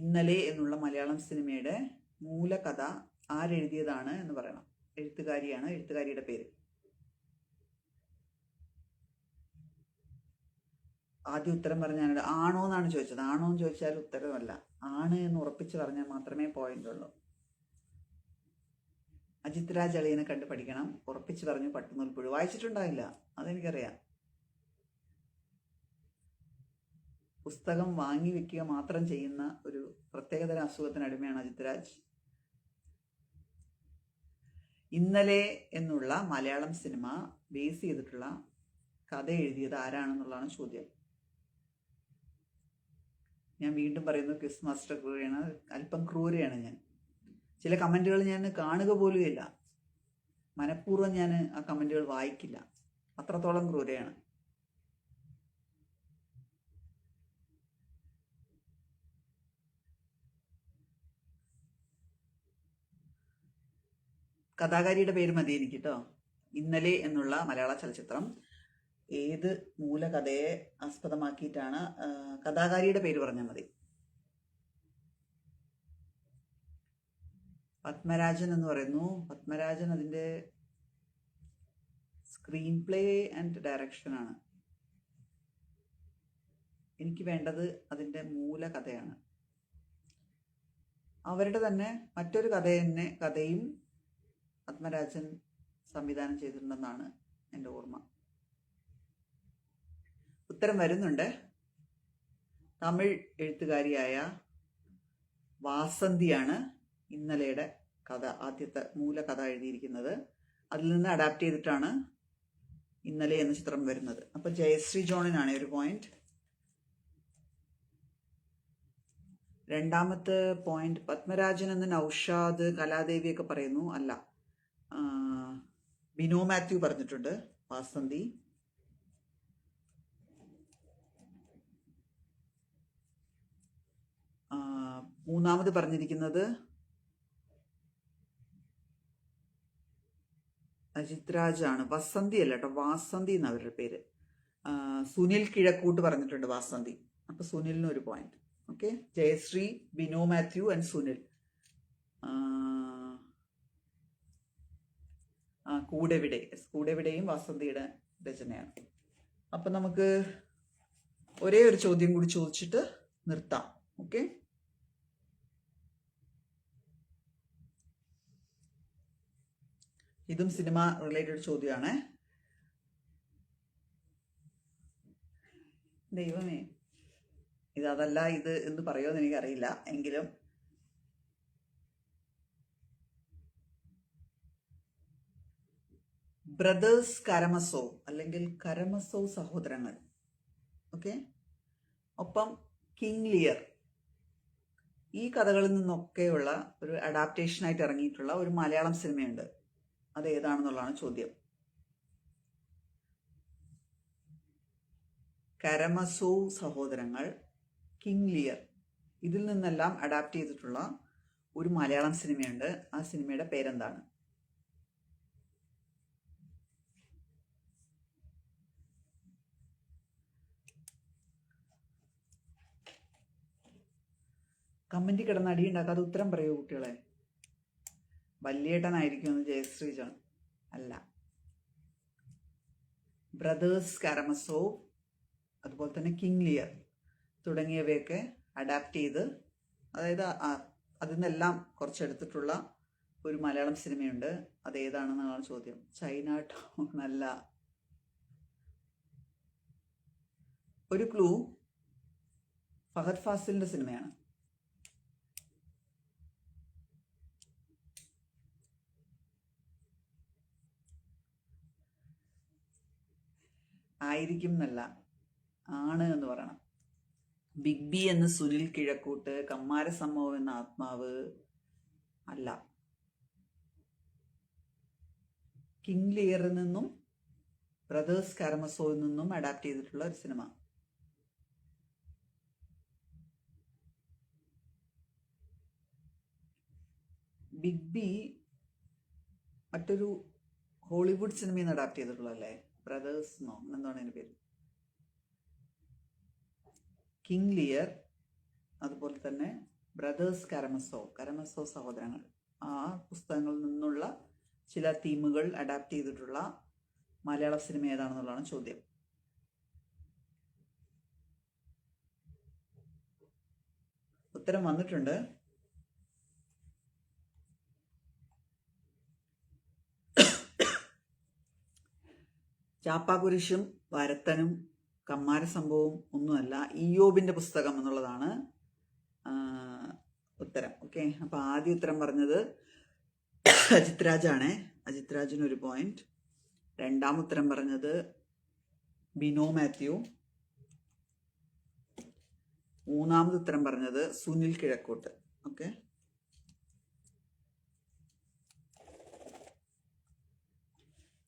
ഇന്നലെ എന്നുള്ള മലയാളം സിനിമയുടെ മൂലകഥ ആരെഴുതിയതാണ് എന്ന് പറയണം. എഴുത്തുകാരിയാണ്, എഴുത്തുകാരിയുടെ പേര്. ആദ്യം ഉത്തരം പറഞ്ഞാൽ ആണോ എന്നാണ് ചോദിച്ചത്. ആണോ എന്ന് ചോദിച്ചാൽ ഉത്തരവല്ല, ആണ് എന്ന് ഉറപ്പിച്ച് പറഞ്ഞാൽ മാത്രമേ പോയിന്റ് ഉള്ളൂ. അജിത് രാജ് അളിയനെ കണ്ട് പഠിക്കണം. ഉറപ്പിച്ച് പറഞ്ഞു പട്ടുനൂൽ പുഴു. വായിച്ചിട്ടുണ്ടാവില്ല, അതെനിക്കറിയാം. പുസ്തകം വാങ്ങി വെക്കുക മാത്രം ചെയ്യുന്ന ഒരു പ്രത്യേകതരം അസുഖത്തിന് അടിമയാണ് അജിത് രാജ്. ഇന്നലെ എന്നുള്ള മലയാളം സിനിമ ബേസ് ചെയ്തിട്ടുള്ള കഥ എഴുതിയത് ആരാണെന്നുള്ളതാണ് ചോദ്യം. ഞാൻ വീണ്ടും പറയുന്നു, ക്വിസ് മാസ്റ്റർ ക്രൂരയാണ്. അല്പം ക്രൂരയാണ് ഞാൻ. ചില കമൻറ്റുകൾ ഞാൻ കാണുക പോലുമില്ല. മനഃപൂർവ്വം ഞാൻ ആ കമൻറ്റുകൾ വായിക്കില്ല. അത്രത്തോളം ക്രൂരയാണ്. കഥാകാരിയുടെ പേര് മതി എനിക്ക് കേട്ടോ. ഇന്നലെ എന്നുള്ള മലയാള ചലച്ചിത്രം ഏത് മൂലകഥയെ ആസ്പദമാക്കിയിട്ടാണ്? കഥാകാരിയുടെ പേര് പറഞ്ഞാൽ മതി. പത്മരാജൻ എന്ന് പറയുന്നു. പത്മരാജൻ അതിൻ്റെ സ്ക്രീൻ പ്ലേ ആൻഡ് ഡയറക്ഷനാണ്. എനിക്ക് വേണ്ടത് അതിൻ്റെ മൂലകഥയാണ്. അവരുടെ തന്നെ മറ്റൊരു കഥയും പത്മരാജൻ സംവിധാനം ചെയ്തിട്ടുണ്ടെന്നാണ് എൻ്റെ ഓർമ്മ. ഉത്തരം വരുന്നുണ്ട്. തമിഴ് എഴുത്തുകാരിയായ വാസന്തിയാണ് ഇന്നലെയുടെ കഥ, ആദ്യത്തെ മൂലകഥ എഴുതിയിരിക്കുന്നത്. അതിൽ നിന്ന് അഡാപ്റ്റ് ചെയ്തിട്ടാണ് ഇന്നലെ എന്ന ചിത്രം വരുന്നത്. അപ്പൊ ജയശ്രീ ജോണിനാണ് ഒരു പോയിന്റ്. രണ്ടാമത്തെ പോയിന്റ്, പത്മരാജൻ എന്ന് നൗഷാദ് കലാദേവിയൊക്കെ പറയുന്നു. അല്ല, ബിനോ മാത്യു പറഞ്ഞിട്ടുണ്ട് വാസന്തി. മൂന്നാമത് പറഞ്ഞിരിക്കുന്നത് അജിത് രാജാണ്. വസന്തി അല്ല കേട്ടോ, വാസന്തി എന്ന് അവരുടെ പേര്. സുനിൽ കിഴക്കൂട്ട് പറഞ്ഞിട്ടുണ്ട് വാസന്തി. അപ്പൊ സുനിലിന് ഒരു point. Okay, Jayasree, Bino Mathew and Sunil. കൂടെവിടെയും വാസന്തിയുടെ രചനയാണ്. അപ്പൊ നമുക്ക് ഒരേ ഒരു ചോദ്യം കൂടി ചോദിച്ചിട്ട് നിർത്താം. ഓക്കെ, ഇതും സിനിമ റിലേറ്റഡ് ചോദ്യമാണ്. ദൈവമേ, അതല്ല ഇത് എന്ന് പറയുമെന്ന് എനിക്കറിയില്ല, എങ്കിലും ബ്രദേഴ്സ് കരമസോവ് അല്ലെങ്കിൽ കരമസോവ് സഹോദരങ്ങൾ. ഓക്കെ, ഒപ്പം കിങ് ലിയർ. ഈ കഥകളിൽ നിന്നൊക്കെയുള്ള ഒരു അഡാപ്റ്റേഷനായിട്ട് ഇറങ്ങിയിട്ടുള്ള ഒരു മലയാളം സിനിമയുണ്ട്. അത് ഏതാണെന്നുള്ളതാണ് ചോദ്യം. കരമസോവ് സഹോദരങ്ങൾ, കിങ് ലിയർ, ഇതിൽ നിന്നെല്ലാം അഡാപ്റ്റ് ചെയ്തിട്ടുള്ള ഒരു മലയാളം സിനിമയുണ്ട്. ആ സിനിമയുടെ പേരെന്താണ്? കമന്റ് കിടന്ന് അടി ഉണ്ടാക്കാതെ ഉത്തരം പറയൂ കുട്ടികളെ. വല്യേട്ടനായിരിക്കും ജയശ്രീ ജോൺ. അല്ല, ബ്രദേഴ്സ് കാരമസോവ്, അതുപോലെ തന്നെ കിങ് ലിയർ തുടങ്ങിയവയൊക്കെ അഡാപ്റ്റ് ചെയ്ത്, അതായത് അതിൽ നിന്നെല്ലാം കുറച്ചെടുത്തിട്ടുള്ള ഒരു മലയാളം സിനിമയുണ്ട്. അത് ഏതാണെന്നാണ് ചോദ്യം. ചൈന ടൗൺ അല്ല. ഒരു ക്ലൂ, ഫഹദ് ഫാസിലിന്റെ സിനിമയാണ്. ആയിരിക്കും എന്നല്ല, ആണ് എന്ന് പറയണം. ബിഗ് ബി എന്ന് സുനിൽ കിഴക്കൂട്ട്, കമ്മാര സംഭവം എന്ന ആത്മാവ് അല്ല. കിങ് ലിയറിൽ നിന്നും ബ്രദേഴ്സ് കാരമസോയിൽ നിന്നും അഡാപ്റ്റ് ചെയ്തിട്ടുള്ള ഒരു സിനിമ. ബിഗ് ബി മറ്റൊരു ഹോളിവുഡ് സിനിമയിൽ നിന്ന് അഡാപ്റ്റ് ചെയ്തിട്ടുള്ളതല്ലേ? ബ്രദേഴ്സ് എന്നോ എന്താണ് അതിൻ്റെ പേര്? കിങ് ലിയർ, അതുപോലെ തന്നെ ബ്രദേഴ്സ് കരമസോ സഹോദരങ്ങൾ, ആ പുസ്തകങ്ങളിൽ നിന്നുള്ള ചില തീമുകൾ അഡാപ്റ്റ് ചെയ്തിട്ടുള്ള മലയാള സിനിമ ഏതാണെന്നുള്ളതാണ് ചോദ്യം. ഉത്തരം വന്നിട്ടുണ്ട്. ചാപ്പാകുരിശും വരത്തനും കമ്മാര സംഭവവും ഒന്നുമല്ല, ഇയ്യോബിന്റെ പുസ്തകം എന്നുള്ളതാണ് ഉത്തരം. ഓക്കെ, അപ്പൊ ആദ്യ ഉത്തരം പറഞ്ഞത് അജിത് രാജാണ്. അജിത് രാജിന് ഒരു പോയിന്റ്. രണ്ടാം ഉത്തരം പറഞ്ഞത് ബിനോ മാത്യു. മൂന്നാമത് ഉത്തരം പറഞ്ഞത് സുനിൽ കിഴക്കൂട്ട്. ഓക്കെ,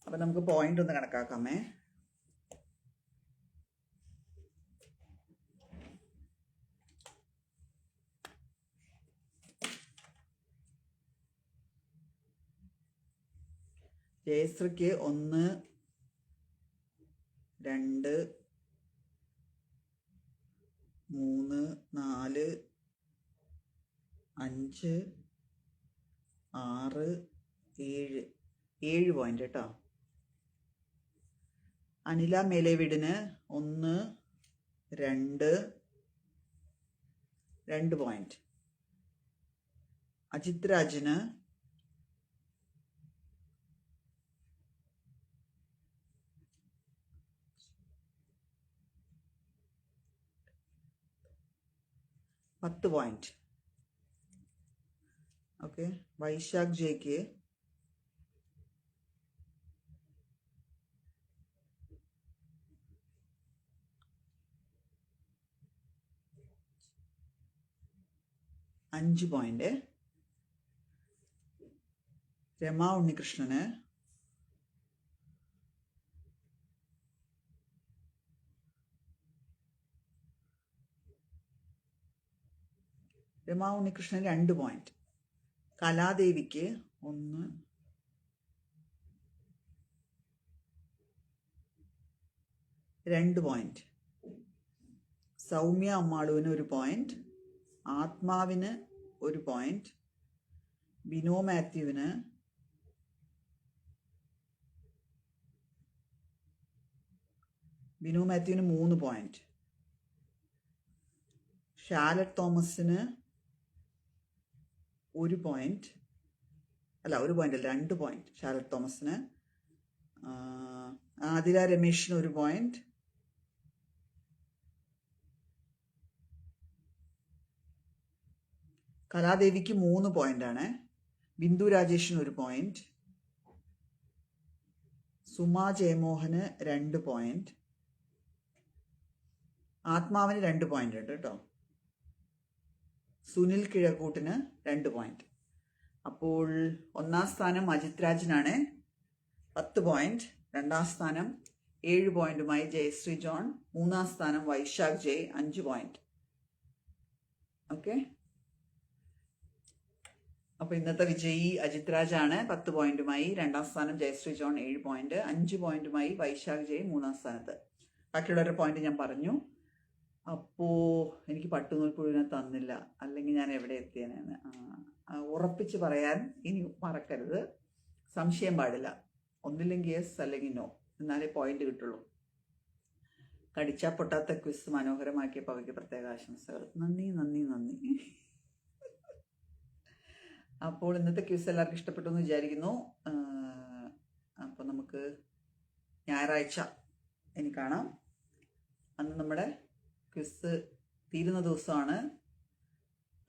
അപ്പൊ നമുക്ക് പോയിന്റ് ഒന്ന് കണക്കാക്കാമേ. ജയശ്രീക്ക് 1, 2, 3, 4, 5, 6, 7 പോയിന്റ് കേട്ടോ. അനില മേലേവീടിന് 1, 2 പോയിന്റ്. അജിത് രാജിന് 10 പോയിന്റ്. ഓക്കെ, വൈശാഖ് ജെക്ക് 5 പോയിന്റ്. രമ ഉണ്ണികൃഷ്ണന് 2 രമാ ഉണ്ണികൃഷ്ണൻ 2 പോയിന്റ്. കലാദേവിക്ക് 1, 2 പോയിന്റ്. സൗമ്യ അമ്മാളുവിന് 1 പോയിന്റ്. ആത്മാവിന് 1 പോയിന്റ്. ബിനോ മാത്യുവിന് 3 പോയിന്റ്. ഷാലറ്റ് തോമസിന് 1 പോയിന്റ്. അല്ല, 1 പോയിന്റ് അല്ല, 2 പോയിന്റ് ഷാലറ്റ് തോമസിന്. ആതിര രമേശിന് 1 പോയിന്റ്. കലാദേവിക്ക് 3 പോയിന്റാണ്. ബിന്ദു രാജേഷിന് 1 പോയിന്റ്. സുമാ ജയമോഹന് 2 പോയിന്റ്. ആത്മാവിന് 2 പോയിന്റ് ഉണ്ട് കേട്ടോ. സുനിൽ കിഴക്കൂട്ടിന് 2 പോയിന്റ്. അപ്പോൾ 1ാം സ്ഥാനം അജിത് രാജിനാണ്, 10 പോയിന്റ്. 2ാം സ്ഥാനം 7 പോയിന്റുമായി ജയശ്രീ ജോൺ. 3ാം സ്ഥാനം വൈശാഖ് ജയ് 5 പോയിന്റ്. ഓക്കെ, അപ്പൊ ഇന്നത്തെ വിജയി അജിത് രാജാണ് 10 പോയിന്റുമായി. 2ാം സ്ഥാനം ജയശ്രീ ജോൺ 7 പോയിന്റ്. 5 പോയിന്റുമായി വൈശാഖ് ജയ് 3ാം സ്ഥാനത്ത്. ബാക്കിയുള്ളവരുടെ പോയിന്റ് ഞാൻ പറഞ്ഞു. അപ്പോൾ എനിക്ക് പട്ടുനൂൽ പുഴുവിനെ തന്നില്ല, അല്ലെങ്കിൽ ഞാൻ എവിടെ എത്തിയേനെന്ന് ഉറപ്പിച്ച് പറയാൻ ഇനി മറക്കരുത്. സംശയം പാടില്ല. ഒന്നില്ലെങ്കിൽ യെസ് അല്ലെങ്കിൽ നോ, എന്നാലേ പോയിന്റ് കിട്ടുള്ളൂ. കടിച്ചാ പൊട്ടാത്ത ക്വിസ് മനോഹരമാക്കിയപ്പോൾ അവയ്ക്ക് പ്രത്യേക ആശംസകൾ. നന്ദി നന്ദി നന്ദി. അപ്പോൾ ഇന്നത്തെ ക്വിസ് എല്ലാവർക്കും ഇഷ്ടപ്പെട്ടു എന്ന് വിചാരിക്കുന്നു. അപ്പോൾ നമുക്ക് ഞായറാഴ്ച ഇനി കാണാം. അന്ന് നമ്മുടെ ക്വിസ് തീരുന്ന ദിവസമാണ്.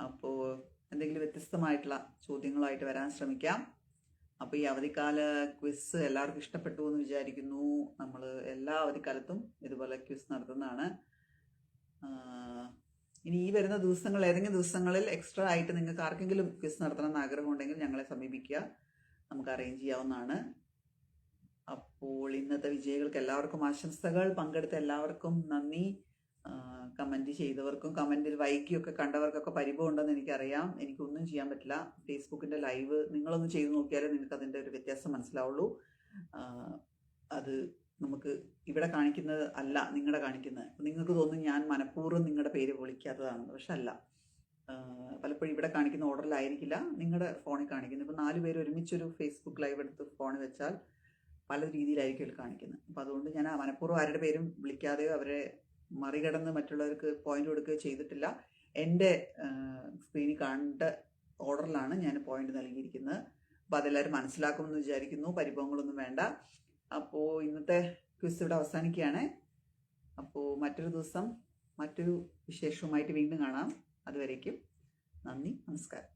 അപ്പോൾ എന്തെങ്കിലും വ്യത്യസ്തമായിട്ടുള്ള ചോദ്യങ്ങളായിട്ട് വരാൻ ശ്രമിക്കാം. അപ്പോൾ ഈ അവധിക്കാല ക്വിസ് എല്ലാവർക്കും ഇഷ്ടപ്പെട്ടു എന്ന് വിചാരിക്കുന്നു. നമ്മൾ എല്ലാ അവധിക്കാലത്തും ഇതുപോലെ ക്വിസ് നടത്തുന്നതാണ്. ഇനി ഈ വരുന്ന ദിവസങ്ങൾ, ഏതെങ്കിലും ദിവസങ്ങളിൽ എക്സ്ട്രാ ആയിട്ട് നിങ്ങൾക്ക് ആർക്കെങ്കിലും ക്വിസ് നടത്തണമെന്ന് ആഗ്രഹമുണ്ടെങ്കിൽ ഞങ്ങളെ സമീപിക്കുക, നമുക്ക് അറേഞ്ച് ചെയ്യാവുന്നതാണ്. അപ്പോൾ ഇന്നത്തെ വിജയികൾക്ക് എല്ലാവർക്കും ആശംസകൾ. പങ്കെടുത്ത എല്ലാവർക്കും നന്ദി. കമൻറ്റ് ചെയ്തവർക്കും കമൻറ്റിൽ വൈകിയൊക്കെ കണ്ടവർക്കൊക്കെ പരിഭവം ഉണ്ടെന്ന് എനിക്കറിയാം. എനിക്കൊന്നും ചെയ്യാൻ പറ്റില്ല. ഫേസ്ബുക്കിൻ്റെ ലൈവ് നിങ്ങളൊന്ന് ചെയ്ത് നോക്കിയാലേ നിങ്ങൾക്ക് അതിൻ്റെ ഒരു വ്യത്യാസം മനസ്സിലാവുള്ളൂ. അത് നമുക്ക് ഇവിടെ കാണിക്കുന്നത് അല്ല നിങ്ങളുടെ കാണിക്കുന്നത്. നിങ്ങൾക്ക് തോന്നും ഞാൻ മനഃപൂർവ്വം നിങ്ങളുടെ പേര് വിളിക്കാത്തതാണെന്ന്, പക്ഷെ അല്ല. പലപ്പോഴും ഇവിടെ കാണിക്കുന്ന ഓർഡറിലായിരിക്കില്ല നിങ്ങളുടെ ഫോണിൽ കാണിക്കുന്നത്. ഇപ്പോൾ 4 പേര് ഒരുമിച്ചൊരു ഫേസ്ബുക്ക് ലൈവ് എടുത്ത് ഫോണിൽ വെച്ചാൽ പല രീതിയിലായിരിക്കും കാണിക്കുന്നത്. അപ്പോൾ അതുകൊണ്ട് ഞാൻ മനഃപൂർവ്വം ആരുടെ പേരും വിളിക്കാതെയോ അവരെ മറികടന്ന് മറ്റുള്ളവർക്ക് പോയിന്റ് കൊടുക്കുകയോ ചെയ്തിട്ടില്ല. എൻ്റെ സ്ക്രീനിൽ കണ്ട ഓർഡറിലാണ് ഞാൻ പോയിന്റ് നൽകിയിരിക്കുന്നത്. അപ്പോൾ അതെല്ലാവരും മനസ്സിലാക്കുമെന്ന് വിചാരിക്കുന്നു. പരിഭവങ്ങളൊന്നും വേണ്ട. അപ്പോൾ ഇന്നത്തെ ക്വിസ് ഇവിടെ അവസാനിക്കുകയാണ്. അപ്പോൾ മറ്റൊരു ദിവസം മറ്റൊരു വിശേഷവുമായിട്ട് വീണ്ടും കാണാം. അതുവരേക്കും നന്ദി, നമസ്കാരം.